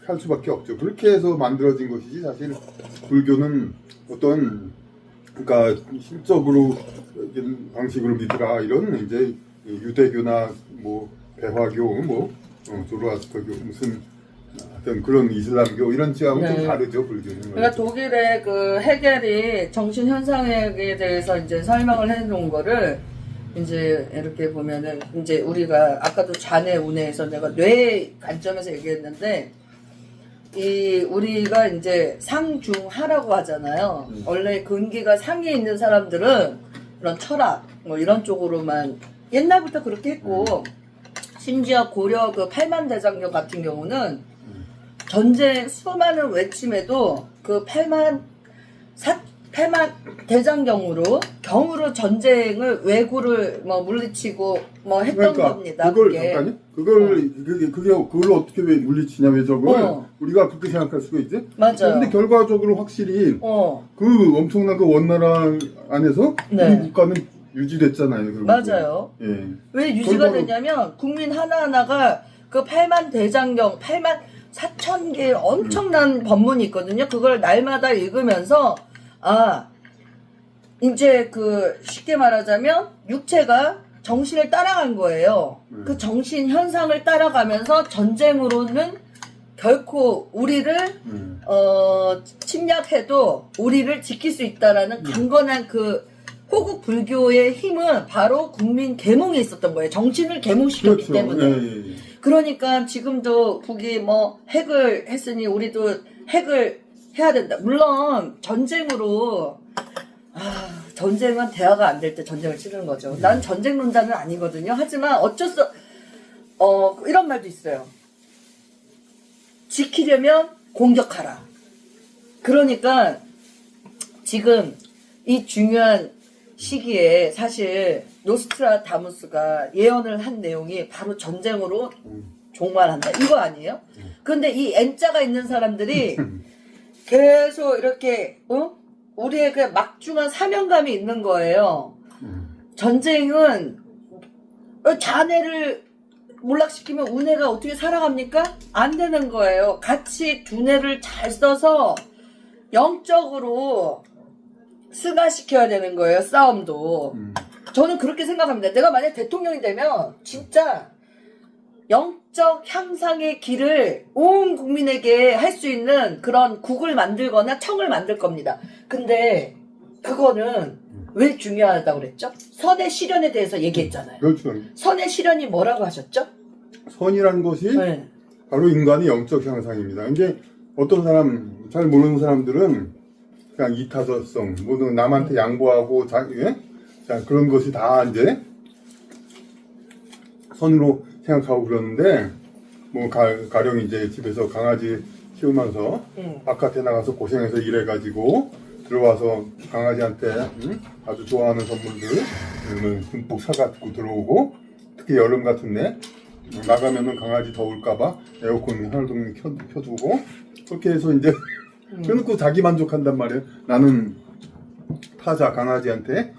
할 수밖에 없죠. 그렇게 해서 만들어진 것이지 사실 불교는 어떤 그러니까 실적으로 방식으로 믿으라 이런 이제 유대교나 뭐 배화교 뭐 조로아스터교 무슨 어떤 그런 이슬람교 이런 지하고는 좀 다르죠 불교는. 그러니까 독일의 그 헤겔이 정신 현상에 대해서 이제 설명을 해놓은 거를 이제 이렇게 보면은 이제 우리가 아까도 잔해 운해에서 내가 뇌 관점에서 얘기했는데 이 우리가 이제 상중하라고 하잖아요. 원래 근기가 상에 있는 사람들은 이런 철학 뭐 이런 쪽으로만 옛날부터 그렇게 했고 심지어 고려 그 팔만대장경 같은 경우는 전쟁 수많은 외침에도 그 팔만 대장경으로 경으로 전쟁을 왜구를 뭐 물리치고 뭐 했던 그러니까 겁니다. 그걸 그게. 잠깐요. 그걸 어떻게 왜 물리치냐 왜 저걸 우리가 그렇게 생각할 수가 있지. 맞아요. 그런데 결과적으로 확실히 그 엄청난 그 원나라 안에서 우리 국가는 유지됐잖아요. 결국은. 맞아요. 예. 왜 유지가 됐냐면 국민 하나하나가 그 8만 대장경 8만 4천 개의 엄청난 법문이 있거든요. 그걸 날마다 읽으면서 아 이제 그 쉽게 말하자면 육체가 정신을 따라간 거예요. 그 정신 현상을 따라가면서 전쟁으로는 결코 우리를 침략해도 우리를 지킬 수 있다라는 강건한 그 호국 불교의 힘은 바로 국민 계몽에 있었던 거예요. 정신을 계몽시켰기 때문에. 그러니까 지금도 북이 뭐 핵을 했으니 우리도 핵을 해야 된다. 물론 전쟁으로 전쟁은 대화가 안 될 때 전쟁을 치르는 거죠. 난 전쟁론자는 아니거든요. 하지만 어쩔 수 이런 말도 있어요. 지키려면 공격하라. 그러니까 지금 이 중요한 시기에 사실 노스트라다무스가 예언을 한 내용이 바로 전쟁으로 종말한다. 이거 아니에요? 그런데 이 N자가 있는 사람들이 계속 이렇게 우리의 그 막중한 사명감이 있는 거예요. 전쟁은 자네를 몰락시키면 운해가 어떻게 살아갑니까? 안 되는 거예요. 같이 두뇌를 잘 써서 영적으로 승화시켜야 되는 거예요. 싸움도. 저는 그렇게 생각합니다. 내가 만약 대통령이 되면 진짜 영적 향상의 길을 온 국민에게 할 수 있는 그런 국을 만들거나 청을 만들 겁니다. 근데 그거는 왜 중요하다고 그랬죠? 선의 실현에 대해서 얘기했잖아요. 그렇죠. 선의 실현이 뭐라고 하셨죠? 선이라는 것이 바로 인간의 영적 향상입니다. 이제 어떤 사람, 잘 모르는 사람들은 그냥 이타저성, 모든 남한테 양보하고 그런 것이 다 이제 선으로 생각하고 그러는데 뭐 가령 이제 집에서 강아지 키우면서 바깥에 나가서 고생해서 일해가지고 들어와서 강아지한테 아주 좋아하는 선물들 듬뿍 사가지고 들어오고 특히 여름 같은데 나가면은 강아지 더울까봐 에어컨 하루 종일 켜두고 그렇게 해서 이제 켜놓고 자기 만족한단 말이에요. 나는 타자 강아지한테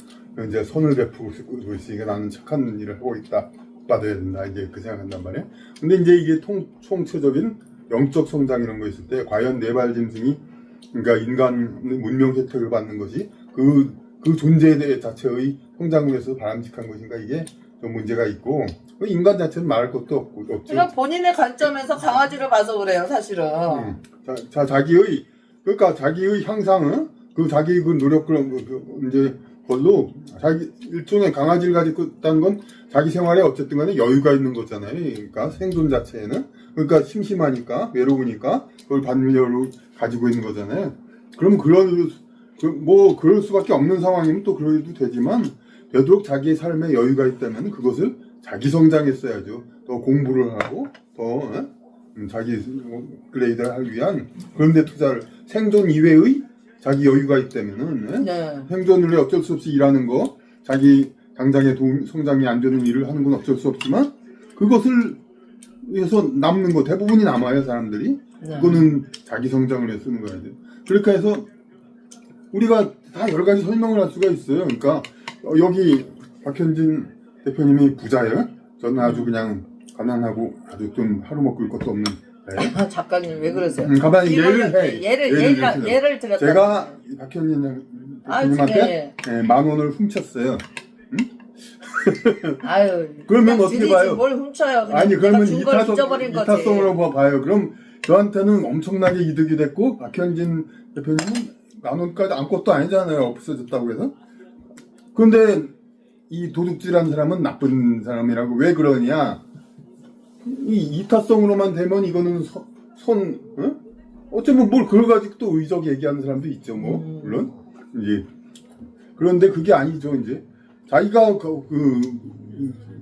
이제 손을 베푸고 있으니까 나는 착한 일을 하고 있다. 받아야 된다. 이제 그 생각한단 말이에요. 근데 이제 이게 총체적인 영적 성장 이런 거 있을 때 과연 네발 짐승이 그러니까 인간 문명 혜택을 받는 것이 그 존재 자체의 성장을 위해서 바람직한 것인가 이게 좀 문제가 있고 인간 자체는 말할 것도 없죠. 그냥 본인의 관점에서 강아지를 봐서 그래요, 사실은. 자기의 향상은 그 자기의 그 노력을 이제 걸로 자기 일종의 강아지를 가지고 있다는 건 자기 생활에 어쨌든 간에 여유가 있는 거잖아요. 그러니까 생존 자체에는 그러니까 심심하니까 외로우니까 그걸 반려로 가지고 있는 거잖아요. 그럼 그럴 수밖에 없는 상황이면 또 그래도 되지만 되도록 자기의 삶에 여유가 있다면 그것을 자기 성장에 써야죠. 더 공부를 하고 더 자기 업그레이드를 하기 위한 그런 데 투자를 생존 이외의 자기 여유가 있다면은 네. 생존을 위해 어쩔 수 없이 일하는 거 자기 당장의 성장이 안 되는 일을 하는 건 어쩔 수 없지만 그것을 위해서 남는 거 대부분이 남아요 사람들이. 네. 그거는 자기 성장을 위해 쓰는 거야죠. 그렇게 해서 우리가 다 여러 가지 설명을 할 수가 있어요. 그러니까 여기 박현진 대표님이 부자예요. 저는 아주 그냥 가난하고 아주 좀 하루 먹을 것도 없는. 네. 작가님 왜 그러세요? 가만히 예를 들었다. 제가 박현진 대표님한테 네, 10,000원을 훔쳤어요. 아유. 그러면 어떻게 봐요? 뭘 훔쳐요? 아니 그러면 잊어버린 거지. 이타성으로 봐요. 그럼 저한테는 엄청나게 이득이 됐고 박현진 대표님은 10,000원까지 아무것도 아니잖아요. 없어졌다고 해서. 그런데 이 도둑질한 사람은 나쁜 사람이라고 왜 그러냐? 이 이타성으로만 되면 이거는 어쩌면 뭘 그걸 가지고 또 의적 얘기하는 사람도 있죠. 뭐 물론 이제 그런데 그게 아니죠. 이제 자기가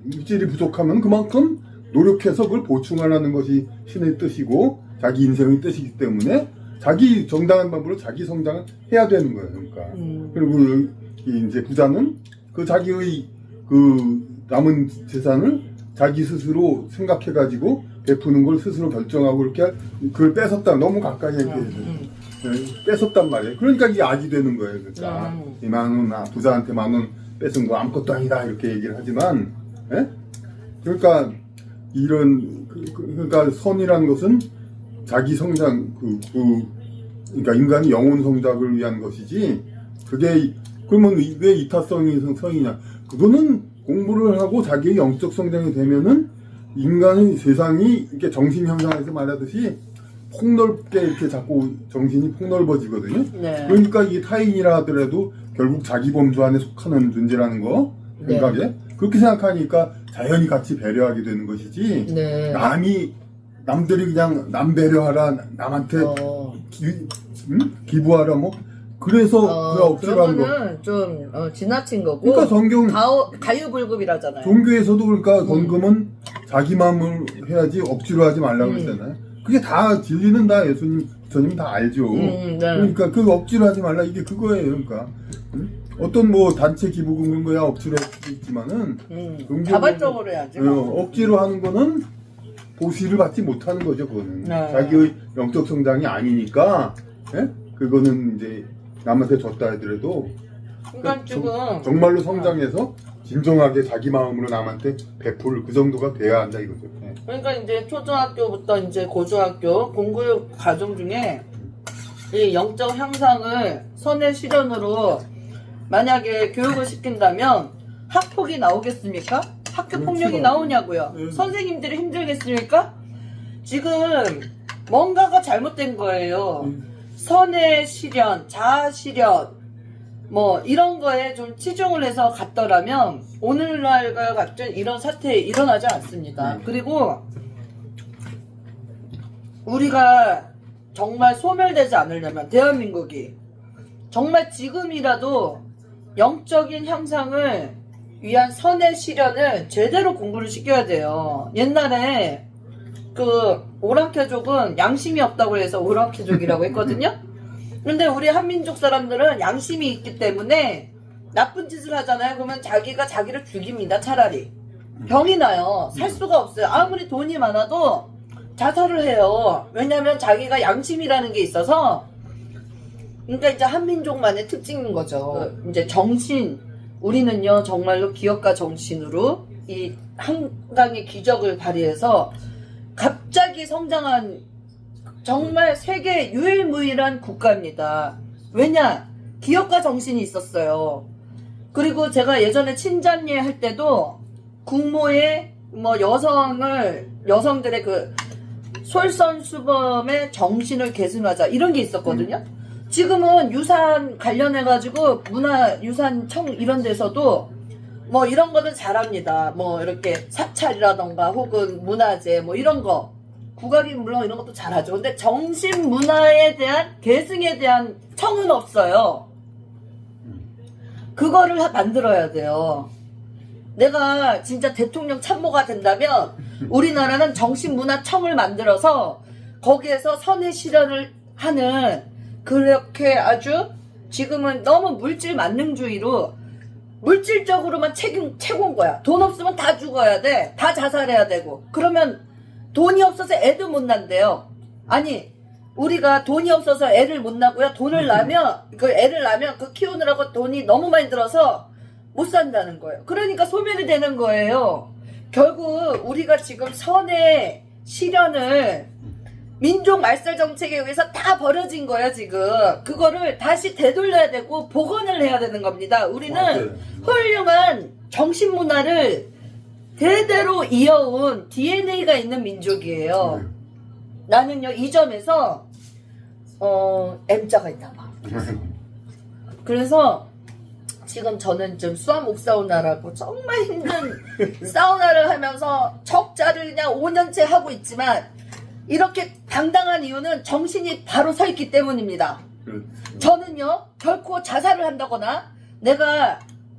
물질이 부족하면 그만큼 노력해서 그걸 보충하라는 것이 신의 뜻이고 자기 인생의 뜻이기 때문에 자기 정당한 방법으로 자기 성장을 해야 되는 거예요. 그러니까 그리고 이제 부자는 그 자기의 그 남은 재산을 자기 스스로 생각해가지고 베푸는 걸 스스로 결정하고 이렇게 그걸 뺏었다. 너무 가까이 얘기해서 뺏었단 말이에요. 그러니까 이게 악이 되는 거예요. 그러니까 이 10,000원 부자한테 10,000원 뺏은 거 아무것도 아니다 이렇게 얘기를 하지만, 예? 그러니까 이런 그러니까 선이라는 것은 자기 성장 그러니까 인간이 영혼 성장을 위한 것이지 그게 그러면 왜 이타성이 성이냐? 그거는 공부를 하고 자기의 영적 성장이 되면은 인간의 세상이 이렇게 정신 현상에서 말하듯이 폭넓게 이렇게 자꾸 정신이 폭넓어지거든요. 네. 그러니까 이게 타인이라 하더라도 결국 자기 범주 안에 속하는 존재라는 거 생각에 네. 그렇게 생각하니까 자연히 같이 배려하게 되는 것이지. 네. 남들이 그냥 남 배려하라 남한테 기부하라 뭐 그래서 그 억지로 하는 거. 그러면은 좀 지나친 거고. 그러니까 성경 가유불급이라잖아요. 종교에서도 그러니까 헌금은 자기 마음을 해야지 억지로 하지 말라고 그랬잖아요. 그게 다 진리는 다 예수님, 부처님 다 알죠. 네. 그러니까 그 억지로 하지 말라 이게 그거예요. 그러니까 어떤 뭐 단체 기부금 그런 거야 억지로 할 수도 있지만은 자발적으로 해야지. 억지로 하는 거는 보시를 받지 못하는 거죠. 그거는 네. 자기의 영적 성장이 아니니까 예? 그거는 이제 남한테 줬다 하더라도 그러니까 지금 정말로 성장해서 진정하게 자기 마음으로 남한테 베풀 그 정도가 돼야 한다 이거죠. 네. 그러니까 이제 초등학교부터 이제 고등학교 공교육 과정 중에 이 영적 향상을 선의 실현으로 만약에 교육을 시킨다면 학폭이 나오겠습니까? 학교 폭력이 나오냐고요? 네. 선생님들이 힘들겠습니까? 지금 뭔가가 잘못된 거예요. 선의 실현, 자아 실현, 뭐 이런 거에 좀 치중을 해서 갔더라면 오늘날과 같은 이런 사태 일어나지 않습니다. 그리고 우리가 정말 소멸되지 않으려면 대한민국이 정말 지금이라도 영적인 향상을 위한 선의 실현을 제대로 공부를 시켜야 돼요. 옛날에 그 오랑캐족은 양심이 없다고 해서 오랑캐족이라고 했거든요. 근데 우리 한민족 사람들은 양심이 있기 때문에 나쁜 짓을 하잖아요. 그러면 자기가 자기를 죽입니다. 차라리 병이 나요. 살 수가 없어요. 아무리 돈이 많아도 자살을 해요. 왜냐면 자기가 양심이라는 게 있어서. 그러니까 이제 한민족만의 특징인 거죠. 이제 정신, 우리는요 정말로 기업가 정신으로 이 한강의 기적을 발휘해서 갑자기 성장한 정말 세계 유일무이한 국가입니다. 왜냐? 기업가 정신이 있었어요. 그리고 제가 예전에 친잔예 할 때도 국모의 뭐 여성들의 그 솔선수범의 정신을 계승하자 이런 게 있었거든요. 지금은 유산 관련해가지고 문화유산청 이런 데서도 뭐 이런 거는 잘합니다. 뭐 이렇게 사찰이라던가 혹은 문화재 뭐 이런 거 국악이 물론 이런 것도 잘하죠. 근데 정신 문화에 대한 계승에 대한 청은 없어요. 그거를 만들어야 돼요. 내가 진짜 대통령 참모가 된다면 우리나라는 정신문화청을 만들어서 거기에서 선의 실현을 하는 그렇게 아주 지금은 너무 물질 만능주의로 물질적으로만 채군 거야. 돈 없으면 다 죽어야 돼. 다 자살해야 되고. 그러면 돈이 없어서 애도 못 난대요. 아니 우리가 돈이 없어서 애를 못 낳고요. 돈을 낳으면 애를 낳으면 그 키우느라고 돈이 너무 많이 들어서 못 산다는 거예요. 그러니까 소멸이 되는 거예요. 결국 우리가 지금 선의 실현을 민족 말살 정책에 의해서 다 버려진 거예요, 지금. 그거를 다시 되돌려야 되고 복원을 해야 되는 겁니다. 우리는 훌륭한 정신문화를 대대로 이어온 DNA가 있는 민족이에요. 나는요, 이 점에서 M자가 있나 봐. 그래서 지금 저는 좀 수암 사우나라고 정말 힘든 사우나를 하면서 적자를 그냥 5년째 하고 있지만 이렇게 당당한 이유는 정신이 바로 서 있기 때문입니다. 저는요 결코 자살을 한다거나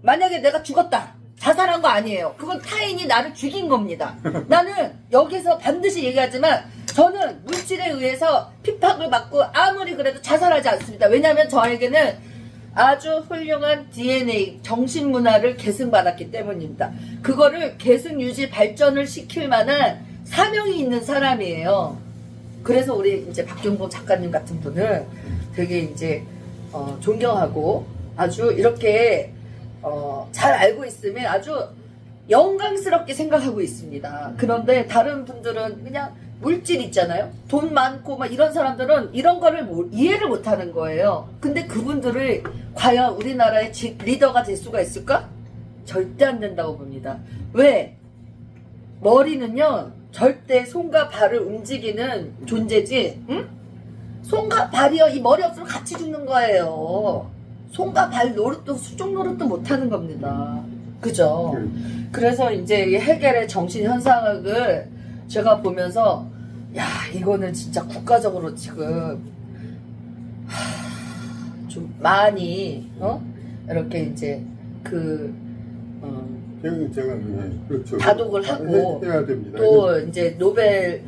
만약에 내가 죽었다 자살한 거 아니에요. 그건 타인이 나를 죽인 겁니다. 나는 여기서 반드시 얘기하지만 저는 물질에 의해서 핍박을 받고 아무리 그래도 자살하지 않습니다. 왜냐하면 저에게는 아주 훌륭한 DNA, 정신문화를 계승받았기 때문입니다. 그거를 계승, 유지, 발전을 시킬 만한 사명이 있는 사람이에요. 그래서 우리 이제 박종봉 작가님 같은 분을 되게 이제 존경하고 아주 이렇게 잘 알고 있으면 아주 영광스럽게 생각하고 있습니다. 그런데 다른 분들은 그냥 물질 있잖아요. 돈 많고 막 이런 사람들은 이런 거를 이해를 못 하는 거예요. 근데 그분들을 과연 우리나라의 리더가 될 수가 있을까? 절대 안 된다고 봅니다. 왜? 머리는요 절대 손과 발을 움직이는 존재지. 응? 손과 발이요 이 머리 없으면 같이 죽는 거예요. 손과 발 노릇도 수족 노릇도 못 하는 겁니다. 그죠? 그래서 이제 이 해겔의 정신현상학을 제가 보면서 야 이거는 진짜 국가적으로 지금 좀 많이 이렇게 이제 제가 그렇죠. 다독을 하고 해야 됩니다. 또 이제 노벨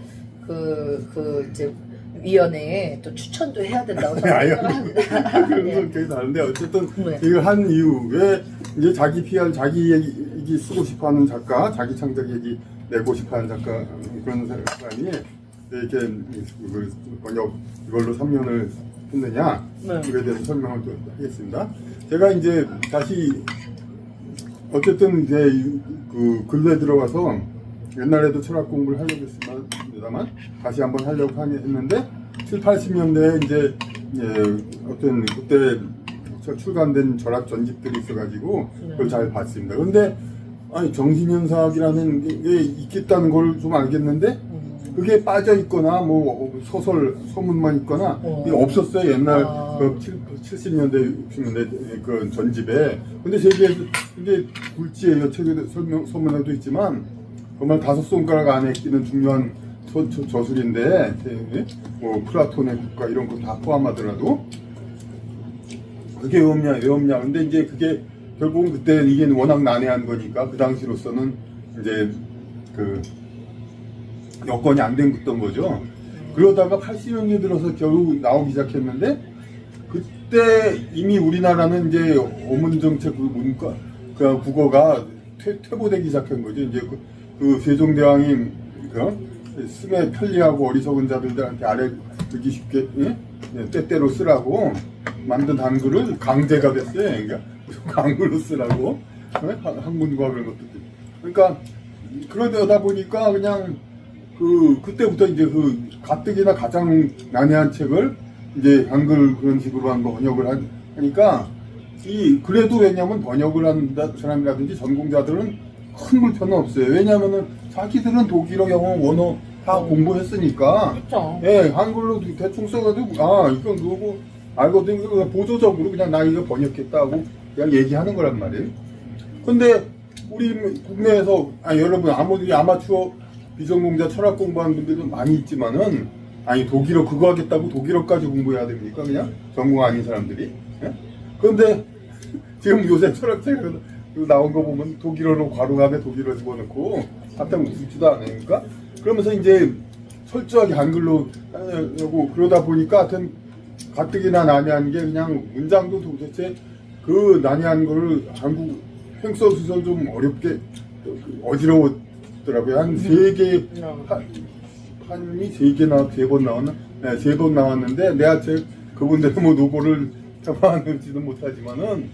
이제 위원회에 또 추천도 해야 된다고 생각을 합니다. 그런 건 되게 다른데 어쨌든 네. 이걸 한 이유 왜 이제 자기 PR 자기 얘기 쓰고 싶어하는 작가 자기 창작 얘기 내고 싶어하는 작가 그런 사람이 이렇게 번역 이걸로 3년을 했느냐 네. 그에 대해서 설명을 좀 하겠습니다. 제가 이제 다시 어쨌든 이제 그 근로에 들어가서 옛날에도 철학 공부를 하려고 했습니다만 다시 한번 하려고 했는데 7, 80년대에 이제 어떤 그때 출간된 철학 전집들이 있어가지고 그걸 잘 봤습니다. 그런데 아니 정신현상이라는 게 있겠다는 걸 좀 알겠는데 그게 빠져 있거나 뭐 소설 소문만 있거나 이게 없었어요. 옛날 그 70년대 60년대 그 전집에. 근데 세계에서 이게 굴지예요. 책에 소문에도 있지만 정말 5손가락 안에 끼는 중요한 저술인데 뭐 플라톤의 국가 이런 거 다 포함하더라도 그게 왜 없냐. 근데 이제 그게 결국은 그때 이게 워낙 난해한 거니까 그 당시로서는 이제 그 여건이 안 됐던 거죠. 그러다가 80년대 들어서 겨우 나오기 시작했는데 그때 이미 우리나라는 이제 어문 정책 그 문과 그 국어가 퇴보되기 시작한 거죠. 이제 그 세종대왕이 그 스매 편리하고 어리석은 자들한테 아래 듣기 쉽게 때때로 쓰라고 만든 한글을 강제가 됐어요. 그러니까 한글로 쓰라고 한문과 그런 것도. 그러니까 그러다 보니까 그냥 그때부터 이제 그 가뜩이나 가장 난해한 책을 이제 한글 그런 식으로 한 거 번역을 하니까 그래도 왜냐면 번역을 한 사람이라든지 전공자들은 큰 불편은 없어요. 왜냐면은 자기들은 독일어, 영어, 원어 다 공부했으니까. 그렇죠. 예, 한글로 대충 써가지고 이건 누구 알거든. 보조적으로 그냥 나 이거 번역했다고 그냥 얘기하는 거란 말이에요. 근데 우리 국내에서 여러분 아마추어 비전공자 철학 공부하는 분들도 많이 있지만은 독일어 그거 하겠다고 독일어까지 공부해야 됩니까? 그냥 전공 아닌 사람들이. 예? 그런데 지금 요새 철학책에 나온 거 보면 독일어로 괄호함에 독일어 집어넣고 한참 웃지도 않으니까 그러면서 이제 철저하게 한글로 하고 그러다 보니까 하여튼 가뜩이나 난해한 게 그냥 문장도 도대체 그 난해한 거를 한국 횡설수설 좀 어렵게 어지러웠더라고요. 한 세 개 판이 세 번 나왔나? 네, 3번 나왔는데 내가 그분들은 뭐 노고를 잡아내지는 못하지만은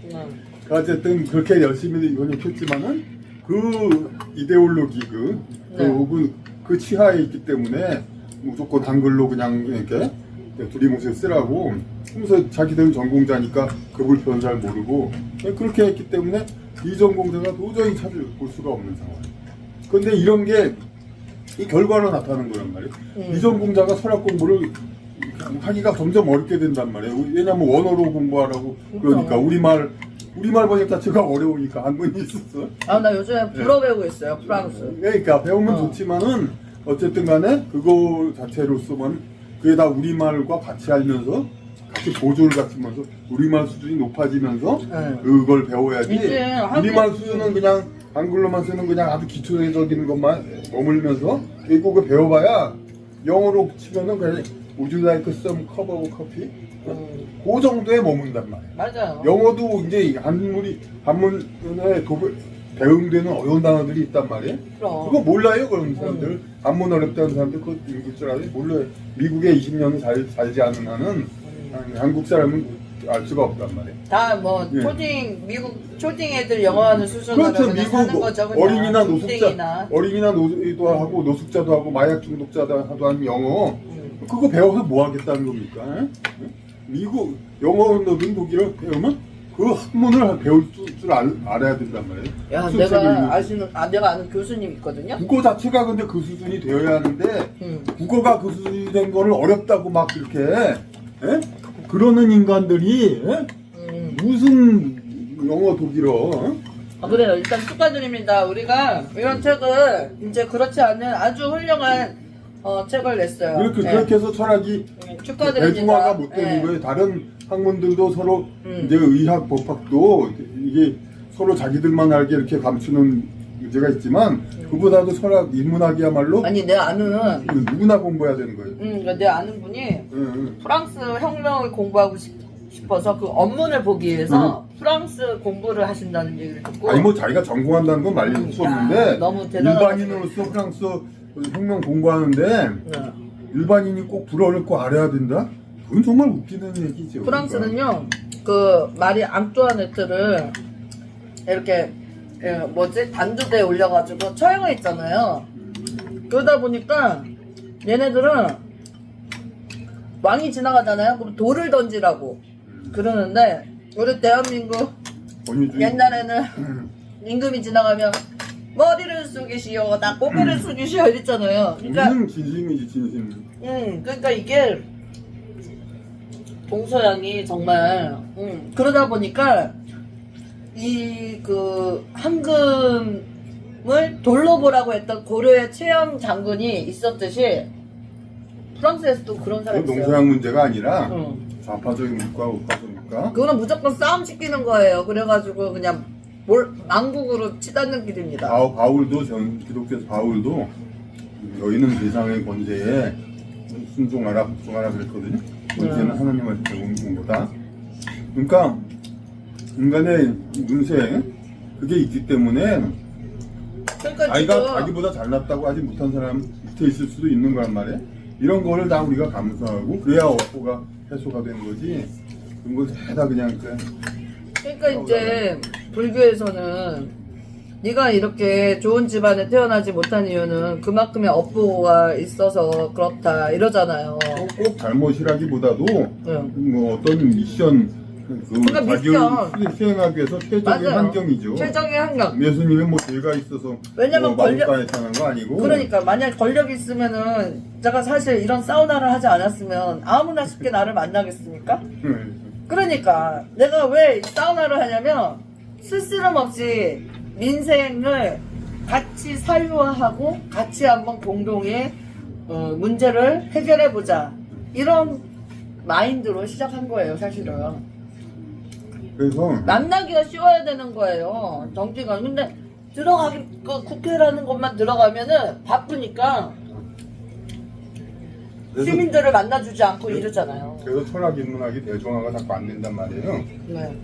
어쨌든 그렇게 열심히 번역했지만은 그 이데올로기 그 치하에 있기 때문에 무조건 한글로 그냥 이렇게 두리뭉실 쓰라고 하면서 자기들은 전공자니까 그 불편을 잘 모르고 그렇게 했기 때문에 비전공자가 도저히 찾아볼 수가 없는 상황. 근데 이런 게 이 결과로 나타나는 거란 말이에요. 비전공자가 철학 공부를 하기가 점점 어렵게 된단 말이에요. 왜냐면 원어로 공부하라고 그러니까 우리말 번역 자체가 어려우니까 한문이 있었어. 나 요즘에 불어 배우고 있어요. 프랑스. 그러니까 배우면 좋지만은 어쨌든 간에 그거 자체로서만 그게 다 우리말과 같이 알면서 같이 보조를 갖추면서 우리말 수준이 높아지면서 그걸 배워야지. 우리말 수준은 그냥 한글로만 쓰는 그냥 아주 기초적인 것만 머물면서 외국어 배워봐야 영어로 치면은 그냥 Would you like some cup of coffee? 그 정도에 머문단 말이에요. 맞아요. 영어도 이제 한문에 대응되는 어려운 단어들이 있단 말이에요. 그럼. 그거 몰라요, 그런 사람들. 한문 어렵다는 사람들 그거 읽을 줄 알아요? 몰라요. 미국에 20년을 살지 않은 한은 한국 사람은 알 수가 없단 말이에요. 다 뭐 미국 초딩 애들 영어하는 수준으로 그렇죠. 그냥 미국 사는 거죠. 그냥. 어린이나 노숙자, 딩딩이나. 어린이나 노숙도 하고 노숙자도 하고 마약 중독자도 하는 영어 그거 배워서 뭐 하겠다는 겁니까? 에? 미국 영어든 독일어 배우면 그 학문을 배울 줄 알아야 된단 말이에요. 야, 내가 아는 교수님 있거든요. 국어 자체가 근데 그 수준이 되어야 하는데 국어가 그 수준이 된 거를 어렵다고 막 이렇게 에? 그러는 인간들이 무슨 영어 독일어 그래요. 일단 축하드립니다. 우리가 이런 책을 이제 그렇지 않은 아주 훌륭한 책을 냈어요. 그렇게 해서 철학이 축하드립니다. 대중화가 못 되는 거예요. 다른 학문들도 서로 이제 의학, 법학도 이게 서로 자기들만 알게 이렇게 감추는 문제가 있지만 그보다도 철학, 인문학이야말로 아니 내가 아는 누구나 공부해야 되는 거예요. 내가 아는 분이 프랑스 혁명을 공부하고 싶어서 그 업문을 보기 위해서 프랑스 공부를 하신다는 얘기를 듣고 아니 뭐 자기가 전공한다는 건 말릴 수 없는데 너무 대단하다. 일반인으로서 프랑스 혁명 공부하는데 일반인이 꼭 불어를 꼭 알아야 된다? 그건 정말 웃기는 얘기죠. 프랑스는요 그 마리 앙뚜아네트를 이렇게 단두대에 올려가지고 처형했잖아요. 그러다 보니까 얘네들은 왕이 지나가잖아요. 그럼 돌을 던지라고 그러는데 우리 대한민국 옛날에는 임금이 지나가면 머리를 숙이시오, 나 고개를 숙이시오 이랬잖아요. 그러니까 진심이지 진심. 그러니까 이게 동서양이 정말 그러다 보니까 이 그 황금을 돌로 보라고 했던 고려의 최영 장군이 있었듯이 프랑스에서도 그런 사람이 있어요. 동서양 문제가 아니라 좌파적인 문과 우파적 문과. 그거는 무조건 싸움 시키는 거예요. 그래가지고 그냥 망국으로 치닫는 길입니다. 바울도 기독교에서 바울도 너희는 세상의 권세에 순종하라 복종하라 그랬거든요. 권세는 하나님한테 옮긴 거다. 그러니까 인간의 운세 그게 있기 때문에 그러니까 아이가 지금 자기보다 잘났다고 하지 못한 사람 밑에 있을 수도 있는 거란 말이에요. 이런 거를 다 우리가 감수하고 그래야 업보가 해소가 되는 거지. 그런 걸 다 그냥 그러니까 이제 불교에서는 네가 이렇게 좋은 집안에 태어나지 못한 이유는 그만큼의 업보가 있어서 그렇다 이러잖아요. 꼭 잘못이라기보다도 응. 뭐 어떤 미션 그러니까 자기를 미션. 수행하기 위해서 최적의 맞아요. 환경이죠. 최적의 환경. 예수님은 뭐 죄가 있어서 왜냐면 마법과에 사는 거 아니고. 그러니까 만약 권력이 있으면은 제가 사실 이런 사우나를 하지 않았으면 아무나 쉽게 나를 만나겠습니까? 그러니까 내가 왜 사우나를 하냐면 쓸쓸함 없이 민생을 같이 사유화하고 같이 한번 공동의 문제를 해결해 보자 이런 마인드로 시작한 거예요 사실은. 그래서 만나기가 쉬워야 되는 거예요 정치가. 근데 국회라는 것만 들어가면은 바쁘니까 시민들을 만나주지 않고 이러잖아요. 그래서 철학 인문학이 대중화가 자꾸 안 된단 말이에요. 네.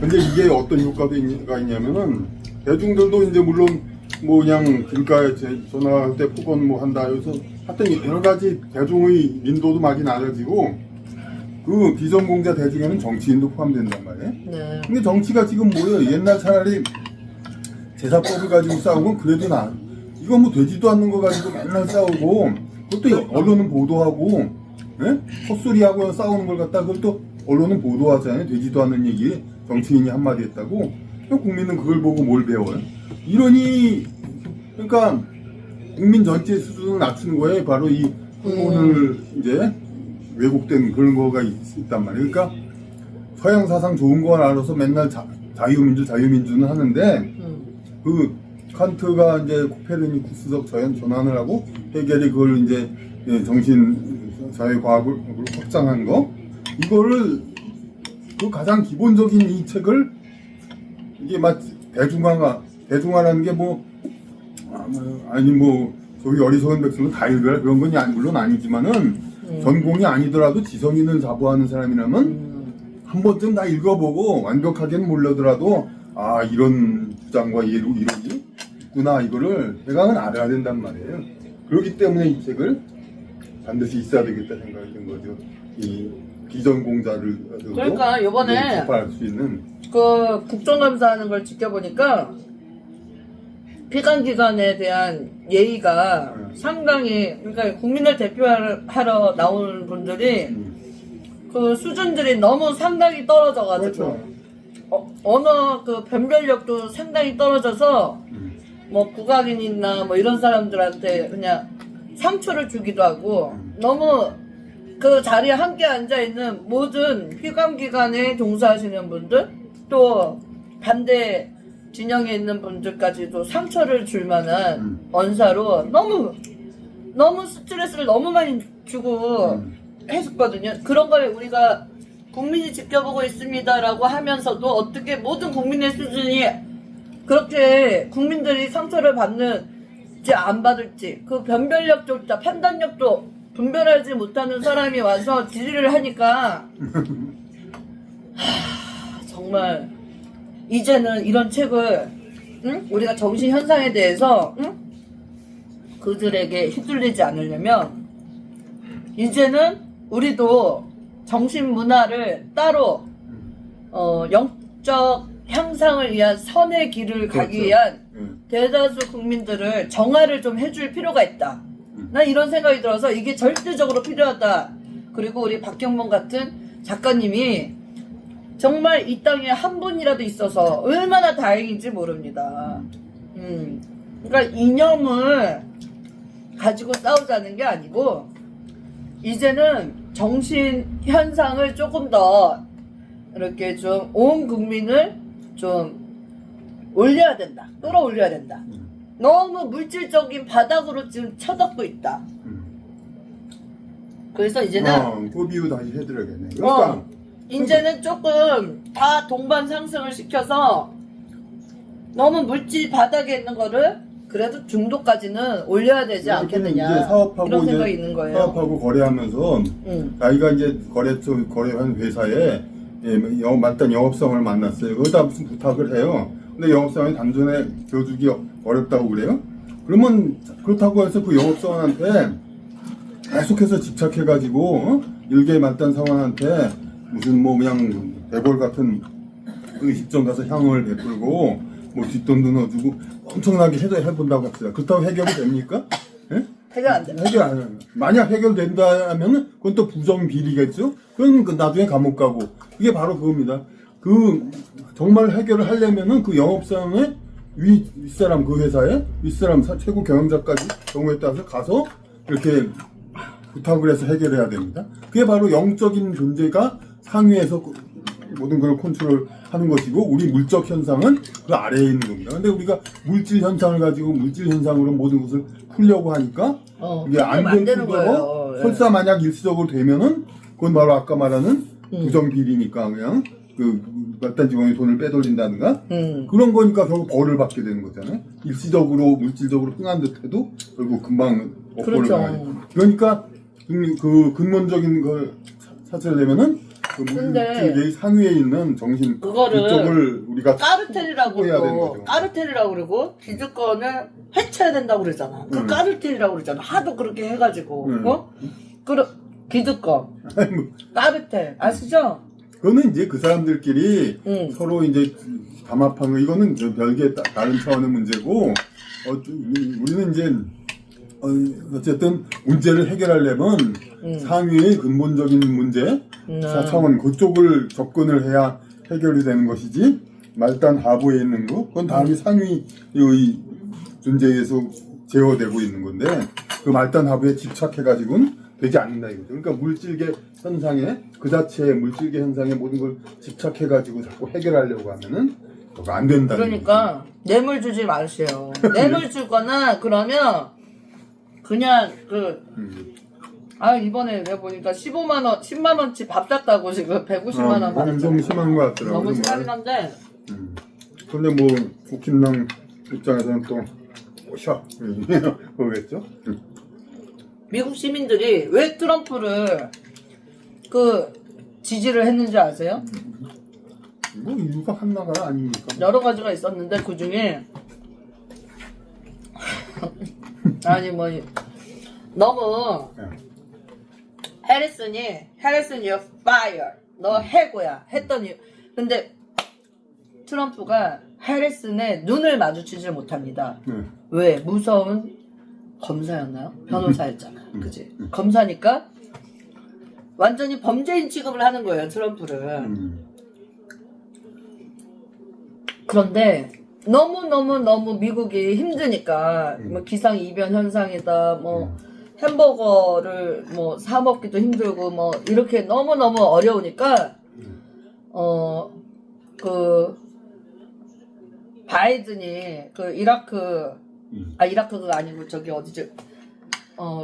근데 이게 어떤 효과가 있냐면은 대중들도 이제 물론 뭐 그냥 길가에 전화할 때 폭언 뭐 한다 여기서 하여튼 여러 가지 대중의 민도도 많이 낮아지고 그 비전공자 대중에는 정치인도 포함된단 말이에요. 네. 근데 정치가 지금 뭐예요? 옛날 차라리 제사법을 가지고 싸우면 그래도 이거 뭐 되지도 않는 거 가지고 맨날 싸우고 그것도 언론은 보도하고 예? 헛소리하고 싸우는 걸 갖다 그걸 또 언론은 보도하잖아요. 되지도 않는 얘기 정치인이 한마디 했다고 국민은 그걸 보고 뭘 배워요? 이러니 그러니까 국민 전체 수준을 낮추는 거에 바로 이 홍보를 이제 왜곡된 그런 거가 있단 말이에요. 그러니까 서양 사상 좋은 걸 알아서 맨날 자유민주는 하는데 그 칸트가 이제 코페르니쿠스적 전환을 하고 해겔이 그걸 이제 정신 사회과학을 확장한 거 이거를 그 가장 기본적인 이 책을 이게 막 대중화라는 게 뭐 아니 뭐 저기 어리석은 백성은 다 읽어라 그런 건 물론 아니지만은 전공이 아니더라도 지성 있는 자부하는 사람이라면 한 번쯤 다 읽어보고 완벽하게는 몰라더라도 아 이런 주장과 이론이 있구나 이거를 대강은 알아야 된단 말이에요. 그렇기 때문에 이 책을 반드시 있어야 되겠다 생각이 든 거죠. 이 비전공자를 그러니까 요번에 접할 수 있는 그 국정감사하는 걸 지켜보니까 피감기관에 대한 예의가 상당히 그러니까 국민을 대표하러 나오는 분들이 그 수준들이 너무 상당히 떨어져가지고 그렇죠. 언어 그 변별력도 상당히 떨어져서 뭐 국악인이나 뭐 이런 사람들한테 그냥 상처를 주기도 하고 너무 그 자리에 함께 앉아있는 모든 휘감기관에 종사하시는 분들 또 반대 진영에 있는 분들까지도 상처를 줄 만한 언사로 너무 스트레스를 너무 많이 주고 했었거든요. 그런 걸 우리가 국민이 지켜보고 있습니다라고 하면서도 어떻게 모든 국민의 수준이 그렇게 국민들이 상처를 받는지 안 받을지 그 변별력조차 판단력도 분별하지 못하는 사람이 와서 질의를 하니까 정말 이제는 이런 책을 우리가 정신 현상에 대해서 그들에게 휘둘리지 않으려면 이제는 우리도 정신 문화를 따로 영적 향상을 위한 선의 길을 가기 위한 대다수 국민들을 정화를 좀 해줄 필요가 있다. 난 이런 생각이 들어서 이게 절대적으로 필요하다. 그리고 우리 박경문 같은 작가님이 정말 이 땅에 한 분이라도 있어서 얼마나 다행인지 모릅니다. 그러니까 이념을 가지고 싸우자는 게 아니고 이제는 정신 현상을 조금 더 이렇게 좀 온 국민을 좀 올려야 된다. 끌어올려야 된다. 너무 물질적인 바닥으로 지금 쳐닫고 있다. 그래서 이제는 그 비유 다시 해드려야겠네. 그러니까 이제는 조금 다 동반 상승을 시켜서 너무 물질 바닥에 있는 거를 그래도 중도까지는 올려야 되지 않겠느냐. 이제 사업하고 이런 생각이 이제 있는 거예요. 사업하고 거래하면서 자기가 이제 거래한 회사에 맞단 영업사원을 만났어요. 거기다 무슨 부탁을 해요. 근데 영업사원이 단전에 줘주기 어렵다고 그래요. 그러면 그렇다고 해서 그 영업사원한테 계속해서 집착해가지고 일개 맞단 사원한테 무슨 뭐 그냥 대벌 같은 의식점 가서 향을 베풀고 뭐 뒷돈도 넣어주고 엄청나게 해본다고 합시다. 그렇다고 해결이 됩니까? 예? 해결 안 돼. 해결 안 해요. 만약 해결된다 하면은 그건 또 부정 비리겠죠? 그건 그 나중에 감옥 가고 이게 바로 그겁니다. 그 정말 해결을 하려면은 그 영업사원의 윗사람 그 회사에 윗사람 최고 경영자까지 경우에 따라서 가서 이렇게 부탁을 해서 해결해야 됩니다. 그게 바로 영적인 존재가 상위에서 모든 걸 컨트롤하는 것이고 우리 물적 현상은 그 아래에 있는 겁니다. 근데 우리가 물질 현상을 가지고 물질 현상으로 모든 것을 풀려고 하니까 이게 안 되는 거예요. 설사 만약 일시적으로 되면은 그건 바로 아까 말하는 부정 비리니까 그냥 그 맞단 직원이 돈을 빼돌린다든가 그런 거니까 결국 벌을 받게 되는 거잖아요. 일시적으로 물질적으로 흥한 듯해도 결국 금방 업보를 가요. 그러니까 그 근본적인 걸 찾으려면은 그 물질계의 상위에 있는 정신 그쪽을 우리가 까르텔이라고 해야 되는 거죠. 까르텔이라고 그러고 기득권을 해쳐야 된다고 그러잖아. 그 까르텔이라고 그러잖아. 하도 그렇게 해가지고 기득권, 까르텔 아시죠? 그거는 이제 그 사람들끼리 서로 이제 담합한 거 이거는 별개 다른 차원의 문제고 우리는 이제 어쨌든 문제를 해결하려면 상위의 근본적인 문제 차원 그쪽을 접근을 해야 해결이 되는 것이지 말단 하부에 있는 거 그건 다음이 상위의 존재에서 제어되고 있는 건데 그 말단 하부에 집착해가지고는 되지 않는다 이거죠. 그러니까 물질계 현상에 그 자체의 물질계 현상에 모든 걸 집착해가지고 자꾸 해결하려고 하면은 안 된다. 그러니까 뇌물 주지 마세요. 뇌물 주거나 그러면 그냥 이번에 내가 보니까 10만 원치 밥 샀다고 지금 150만 원 받았잖아요. 좀 심한 것 같더라고요. 너무 심하긴 한데. 근데 뭐 국힘당 입장에서는 또 오셔 그러겠죠. 미국 시민들이 왜 트럼프를 지지를 했는지 아세요? 뭐 이유가 하나가 아닙니까? 여러 가지가 있었는데 그 중에 아니 뭐 너무 해리슨 you're fire 너 해고야 했더니 근데 트럼프가 해리슨의 눈을 마주치질 못합니다. 왜? 무서운 검사였나요? 변호사였잖아. 그지? 검사니까 완전히 범죄인 취급을 하는 거예요, 트럼프를. 그런데 너무 미국이 힘드니까 뭐 기상이변 현상이다 뭐 햄버거를 뭐 사 먹기도 힘들고 뭐 이렇게 너무 어려우니까 바이든이 이라크가 아니고 저기 어디죠?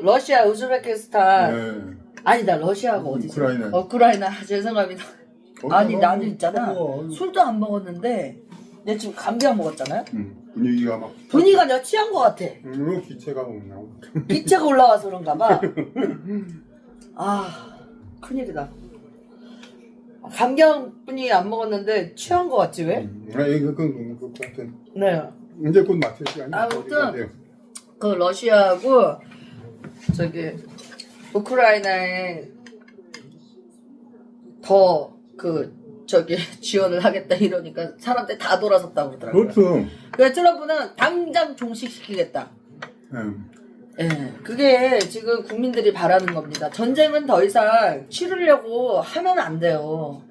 러시아, 우즈베키스탄 아니다 러시아가 어디지? 우크라이나 죄송합니다. 아니 나는 있잖아 술도 안 먹었는데 내가 지금 감기 안 먹었잖아요. 분위기가 내가 취한 것 같아. 기체가 올라와서 그런가 봐. 큰일이다. 감기약뿐이 안 먹었는데 취한 것 같지 왜? 그건 같은. 네. 이제 곧 마칠 시간이 아무튼 그 러시아하고 저기 우크라이나에 더 지원을 하겠다 이러니까 사람들이 다 돌아섰다고 그러더라고요. 그렇죠. 그래서 트럼프는 당장 종식시키겠다. 예, 그게 지금 국민들이 바라는 겁니다. 전쟁은 더 이상 치르려고 하면 안 돼요.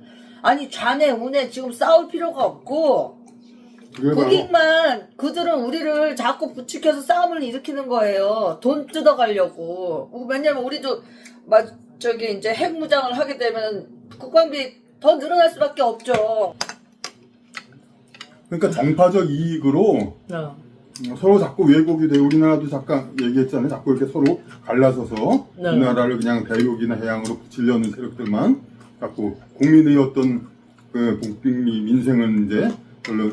아니 좌뇌 우뇌 지금 싸울 필요가 없고 국익만 그들은 우리를 자꾸 부추겨서 싸움을 일으키는 거예요. 돈 뜯어가려고. 왜냐면 우리도 이제 핵무장을 하게 되면 국방비 더 늘어날 수밖에 없죠. 그러니까 정파적 이익으로 서로 자꾸 왜곡이 돼. 우리나라도 잠깐 얘기했잖아요. 자꾸 이렇게 서로 갈라서서 우리나라를 그냥 대륙이나 해양으로 붙이려는 세력들만 자꾸 국민의 어떤 그 국민이 민생은 이제 별로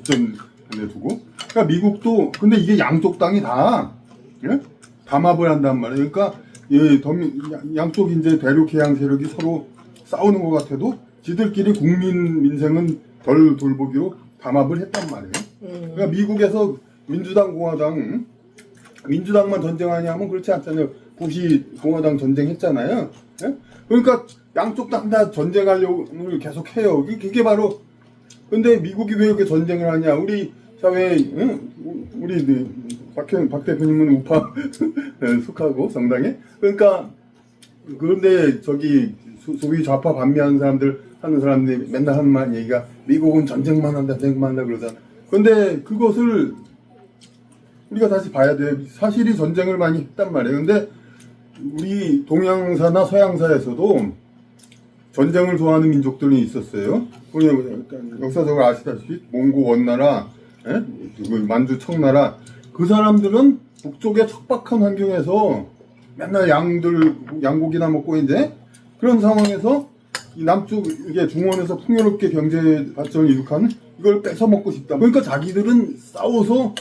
뒷전에 두고. 그러니까 미국도 근데 이게 양쪽 당이 다 예? 담합을 한단 말이에요. 그러니까 예, 양쪽 이제 대륙 해양 세력이 서로 싸우는 것 같아도 지들끼리 국민 민생은 덜 돌보기로 담합을 했단 말이에요. 그러니까 미국에서 민주당만 전쟁하냐면 그렇지 않잖아요. 부시 공화당 전쟁했잖아요. 예? 그러니까 양쪽 당 다 전쟁하려고 계속 해요. 그게 바로 근데 미국이 왜 이렇게 전쟁을 하냐? 우리 사회 응? 우리 박 대표님은 우파 속하고 정당에 그러니까 그런데 저기 소위 좌파 반미하는 사람들 하는 사람들이 맨날 하는 말 얘기가 미국은 전쟁만 한다 그러잖아. 근데 그것을 우리가 다시 봐야 돼. 사실이 전쟁을 많이 했단 말이에요. 근데 우리 동양사나 서양사에서도 전쟁을 좋아하는 민족들이 있었어요. 우리 역사적으로 아시다시피 몽고 원나라, 예? 만주 청나라 그 사람들은 북쪽의 척박한 환경에서 맨날 양고기나 먹고 이제 그런 상황에서 이 남쪽 이게 중원에서 풍요롭게 경제 발전을 이룩하는 이걸 뺏어 먹고 싶다. 그러니까 자기들은 싸워서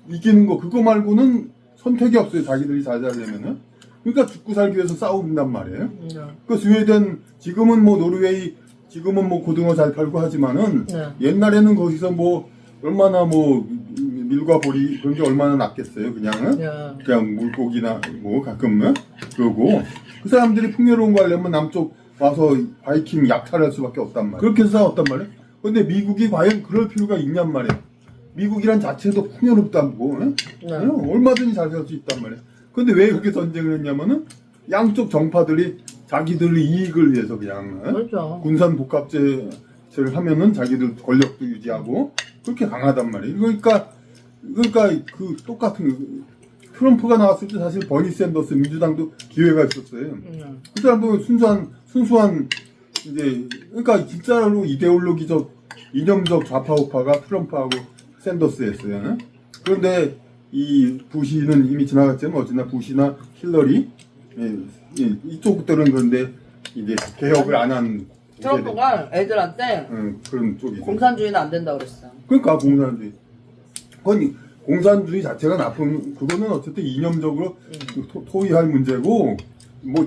이기는 거 그거 말고는 선택이 없어요. 자기들이 잘 살려면은. 그러니까 죽고 살기 위해서 싸운단 말이에요. 그 스웨덴 지금은 뭐 노르웨이 지금은 뭐 고등어 잘 팔고 하지만은 옛날에는 거기서 뭐 얼마나 뭐 밀과 보리 그런 게 얼마나 낫겠어요. 그냥 물고기나 뭐 가끔은 그러고 그 사람들이 풍요로운 거 하려면 남쪽 와서 바이킹 약탈할 수밖에 없단 말이에요. 그렇게 해서 싸웠단 말이에요. 근데 미국이 과연 그럴 필요가 있냔 말이에요. 미국이란 자체도 풍요롭다고 얼마든지 잘 살 수 있단 말이에요. 근데 왜 그렇게 전쟁을 했냐면은 양쪽 정파들이 자기들의 이익을 위해서 그냥 그렇죠. 군산 복합제를 하면은 자기들 권력도 유지하고 그렇게 강하단 말이에요. 그러니까 그 똑같은 트럼프가 나왔을 때 사실 버니 샌더스 민주당도 기회가 있었어요. 그 사람도 순수한 이제 그러니까 진짜로 이데올로기적 이념적 좌파 우파가 트럼프하고 샌더스였어요. 그런데 이 부시는 이미 지나갔지만 어쨌나 부시나 힐러리 이쪽들은 그런데 이제 개혁을 안 한 트럼프가 애들한테 그런 쪽이 공산주의는 안 된다고 그랬어. 그러니까 공산주의 자체가 나쁜 그거는 어쨌든 이념적으로 토의할 문제고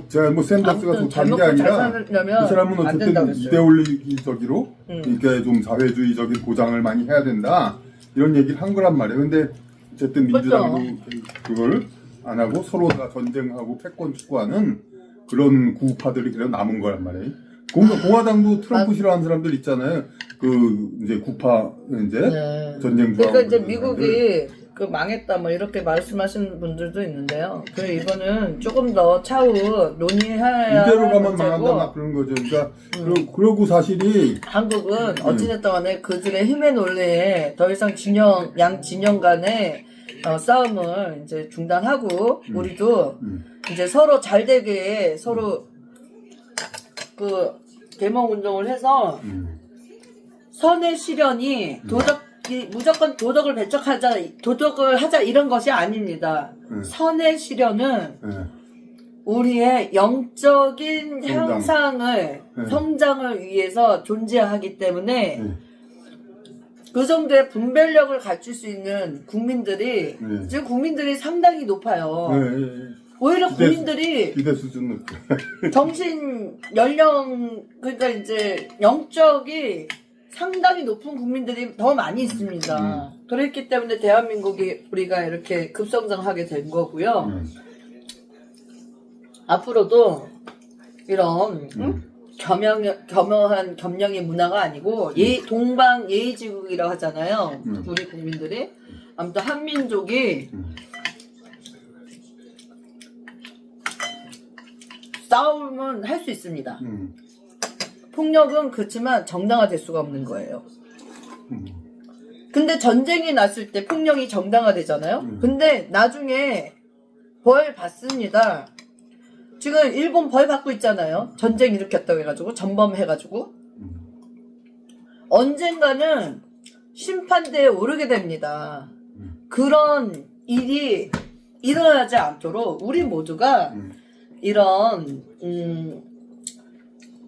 제가 샌더스가 좋다는 게 아니라 그 사람은 어쨌든 이데올로기적으로 이렇게 좀 사회주의적인 보장을 많이 해야 된다 이런 얘기를 한 거란 말이에요. 근데 어쨌든 민주당도 그걸 안 하고 서로 다 전쟁하고 패권 추구하는 그런 구파들이 그래도 남은 거란 말이에요. 공화당도 트럼프 싫어하는 사람들 있잖아요. 그 이제 구파 이제 전쟁 좋아하고 그러니까 이제 미국이 그 망했다 뭐 이렇게 말씀하시는 분들도 있는데요. 이거는 조금 더 차후 논의해야 할 이대로 가면 문제고 망한다 막 그런 거죠. 그러니까 그러고 사실이 한국은 어찌됐든 간에 그들의 힘의 논리에 더 이상 양 진영 간의 싸움을 이제 중단하고 우리도 이제 서로 잘 되게 서로 그 계몽 운동을 해서 선의 실현이 무조건 도덕을 하자 이런 것이 아닙니다. 선의 실현은 우리의 영적인 성장을 위해서 존재하기 때문에 그 정도의 분별력을 갖출 수 있는 국민들이 지금 국민들이 상당히 높아요. 오히려 국민들이 기대 수준 높죠. 정신 연령 그러니까 이제 영적이 상당히 높은 국민들이 더 많이 있습니다. 그렇기 때문에 대한민국이 우리가 이렇게 급성장하게 된 거고요. 앞으로도 이런 겸허한 겸령의 문화가 아니고 동방 예의지국이라고 하잖아요. 우리 국민들이 아무튼 한민족이 싸움은 할 수 있습니다. 폭력은 그렇지만 정당화될 수가 없는 거예요. 근데 전쟁이 났을 때 폭력이 정당화되잖아요. 근데 나중에 벌 받습니다. 지금 일본 벌 받고 있잖아요. 전쟁 일으켰다고 해가지고 전범해가지고 언젠가는 심판대에 오르게 됩니다. 그런 일이 일어나지 않도록 우리 모두가 이런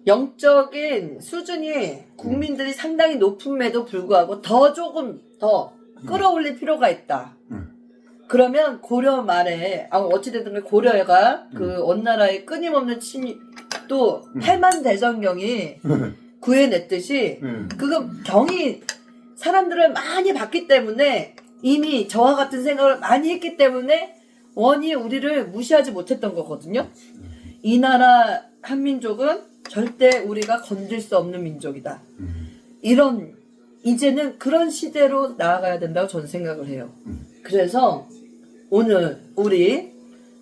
영적인 수준이 국민들이 상당히 높음에도 불구하고 더 조금 더 끌어올릴 필요가 있다. 그러면 고려 말에 어찌됐든 고려가 그 어느 나라의 끊임없는 침입 또 팔만대장경이 구해냈듯이 그거 경이 사람들을 많이 봤기 때문에 이미 저와 같은 생각을 많이 했기 때문에 원이 우리를 무시하지 못했던 거거든요. 이 나라 한민족은 절대 우리가 건들 수 없는 민족이다. 이런 이제는 그런 시대로 나아가야 된다고 저는 생각을 해요. 그래서 오늘 우리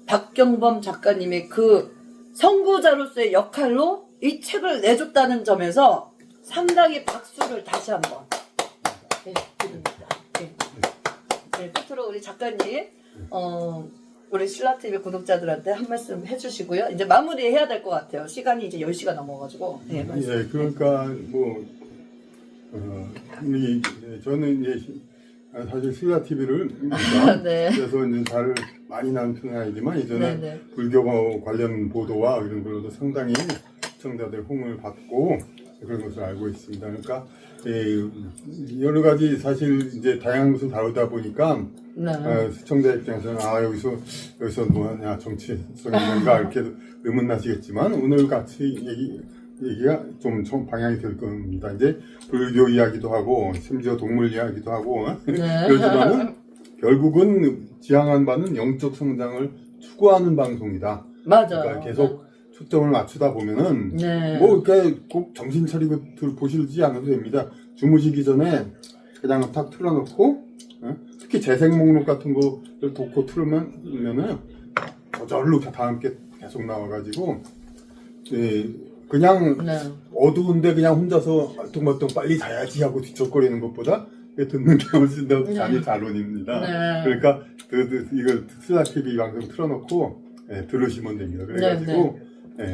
박경범 작가님의 그 선구자로서의 역할로 이 책을 내줬다는 점에서 상당히 박수를 다시 한번 드립니다. 네, 끝으로 우리 작가님 우리 신라TV 구독자들한테 한 말씀 해주시고요. 이제 마무리해야 될 것 같아요. 시간이 이제 10시가 넘어가지고. 네, 예, 그러니까 뭐 저는 이제 사실 신라TV를 네. 그래서 이제 잘 많이 나는 편은 아니지만 이전에 불교 관련 보도와 이런 걸로도 상당히 시청자들 호응을 받고 그런 것을 알고 있습니다. 그러니까 여러 가지 사실 이제 다양한 것을 다루다 보니까 시청자 입장에서는 여기서 뭐하냐 정치성이 뭔가 이렇게 의문나시겠지만 오늘 같이 얘기가 좀 방향이 될 겁니다. 이제 불교 이야기도 하고 심지어 동물 이야기도 하고 그렇지만은 결국은 지향한 바는 영적 성장을 추구하는 방송이다. 맞아. 그러니까 계속 초점을 맞추다 보면은 뭐 이렇게 꼭 정신 차리고 보시지 않아도 됩니다. 주무시기 전에 그냥 탁 틀어놓고 특히 재생 목록 같은 거를 놓고 틀으면은 저절로 다 함께 계속 나와가지고 그냥 어두운데 그냥 혼자서 말똥말똥 빨리 자야지 하고 뒤척거리는 것보다 듣는 게 훨씬 더 잠이 잘 오입니다. 그러니까 이거 신라TV 방송 틀어놓고 들으시면 됩니다. 그래가지고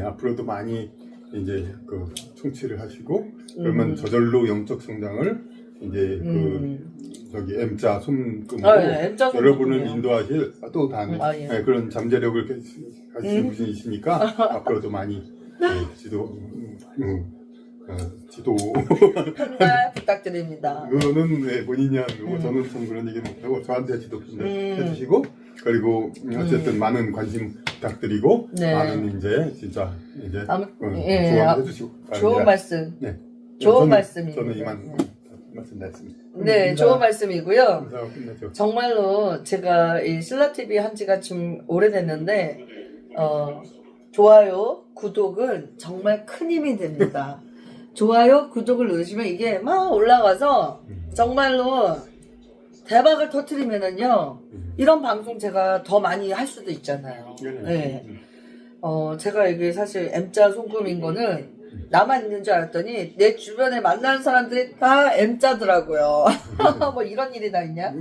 앞으로도 많이 이제 그 청취를 하시고 그러면 저절로 영적 성장을 이제 저기 M자 손금으로 여러분을 인도하실 또 다른 그런 잠재력을 가지신 분이시니까 앞으로도 많이 지도 편달 부탁드립니다. 그거는 본인이 하는 거고 저는 좀 그런 얘기는 못하고 저한테 지도 편달 해주시고 그리고 어쨌든 많은 관심 부탁드리고 많은 이제 진짜 이제 조언해 주시고 좋은 말씀 좋은 말씀입니다. 저는 이만 말씀드렸습니다. 네, 좋은 말씀이고요. 끝내죠. 정말로 제가 이 신라TV 한 지가 좀 오래됐는데 좋아요, 구독은 정말 큰 힘이 됩니다. 좋아요, 구독을 누르시면 이게 막 올라가서 정말로 대박을 터뜨리면은요, 이런 방송 제가 더 많이 할 수도 있잖아요. 네. 제가 이게 사실 M자 손금인 거는 나만 있는 줄 알았더니 내 주변에 만나는 사람들이 다 M자더라고요. 뭐 이런 일이 다 있냐?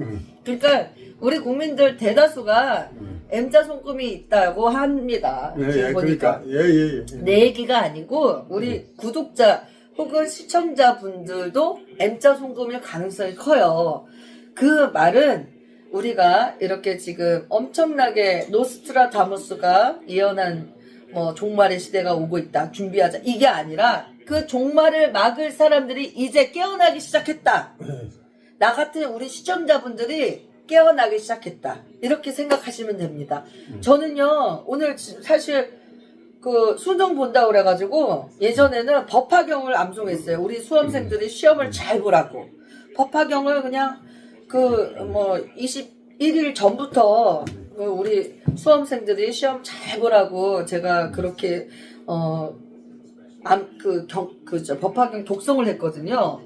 그러니까 우리 국민들 대다수가 M자 손금이 있다고 합니다. 보니까. 내 얘기가 아니고 우리 구독자 혹은 시청자분들도 M자 손금일 가능성이 커요. 그 말은 우리가 이렇게 지금 엄청나게 노스트라다무스가 예언한 종말의 시대가 오고 있다. 준비하자. 이게 아니라 그 종말을 막을 사람들이 이제 깨어나기 시작했다. 나 같은 우리 시청자분들이 깨어나기 시작했다. 이렇게 생각하시면 됩니다. 저는요, 오늘 사실 그 수능 본다고 그래가지고 예전에는 법화경을 암송했어요. 우리 수험생들이 시험을 잘 보라고. 법화경을 그냥 21일 전부터 우리 수험생들이 시험 잘 보라고 제가 그렇게 법화경 독송을 했거든요.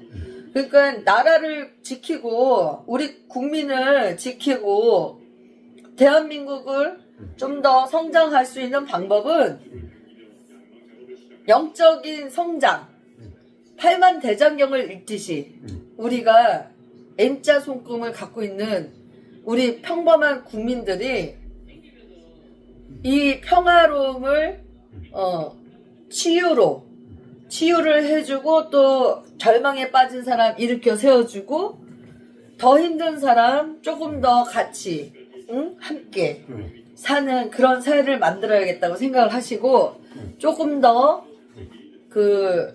그러니까 나라를 지키고 우리 국민을 지키고 대한민국을 좀 더 성장할 수 있는 방법은 영적인 성장, 팔만대장경을 읽듯이 우리가 M자 손금을 갖고 있는 우리 평범한 국민들이 이 평화로움을 치유를 해주고 또 절망에 빠진 사람 일으켜 세워주고 더 힘든 사람 조금 더 같이 함께 사는 그런 사회를 만들어야겠다고 생각을 하시고 조금 더 그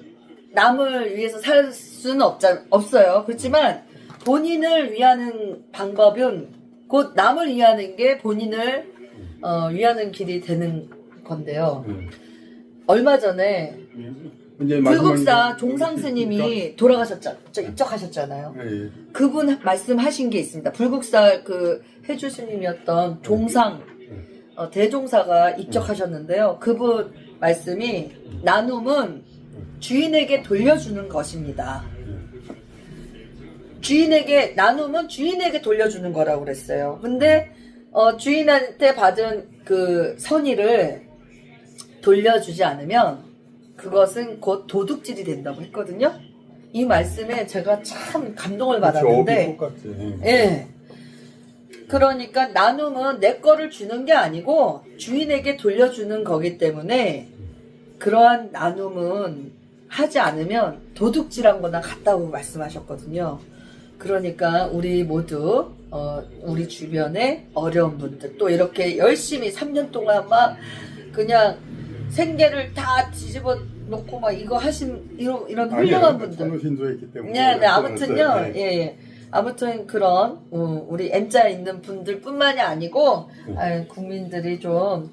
남을 위해서 살 수는 없어요. 그렇지만 본인을 위하는 방법은 곧 남을 위하는 게 본인을 위하는 길이 되는 건데요. 얼마 전에 이제 불국사 종상 스님이 입적하셨잖아요. 예, 예. 그분 말씀하신 게 있습니다. 불국사 그 해주 스님이었던 종상 대종사가 입적하셨는데요. 그분 말씀이 나눔은 주인에게 돌려주는 것입니다. 나눔은 주인에게 돌려주는 거라고 그랬어요. 근데 주인한테 받은 그 선의를 돌려주지 않으면 그것은 곧 도둑질이 된다고 했거든요. 이 말씀에 제가 참 감동을 받았는데, 똑같지. 예. 그러니까 나눔은 내 거를 주는 게 아니고 주인에게 돌려주는 거기 때문에 그러한 나눔은 하지 않으면 도둑질한 거나 같다고 말씀하셨거든요. 그러니까 우리 모두 우리 주변에 어려운 분들 또 이렇게 열심히 3년 동안 막 그냥 생계를 다 뒤집어 놓고 막 이거 하신 이런 훌륭한 분들. 저는 신조했기 때문에. 네, 아무튼요. 네. 예. 아무튼 그런 우리 M자 있는 분들뿐만이 아니고 국민들이 좀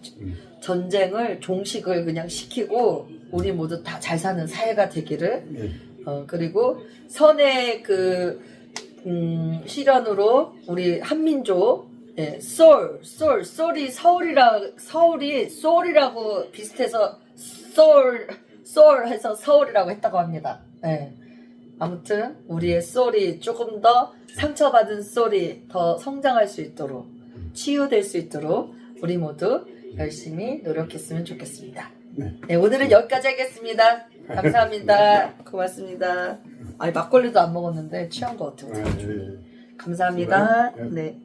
전쟁을 종식을 그냥 시키고 우리 모두 다 잘 사는 사회가 되기를 그리고 선의 그 실현으로 우리 한민족 소울이 소울이라고 비슷해서 소울 해서 서울이라고 했다고 합니다. 예. 아무튼 우리의 소울이 조금 더 상처받은 소울이 더 성장할 수 있도록 치유될 수 있도록 우리 모두 열심히 노력했으면 좋겠습니다. 네, 오늘은 여기까지 하겠습니다. 감사합니다. 고맙습니다. 아니 막걸리도 안 먹었는데 취한 것 같아요. 감사합니다. 네.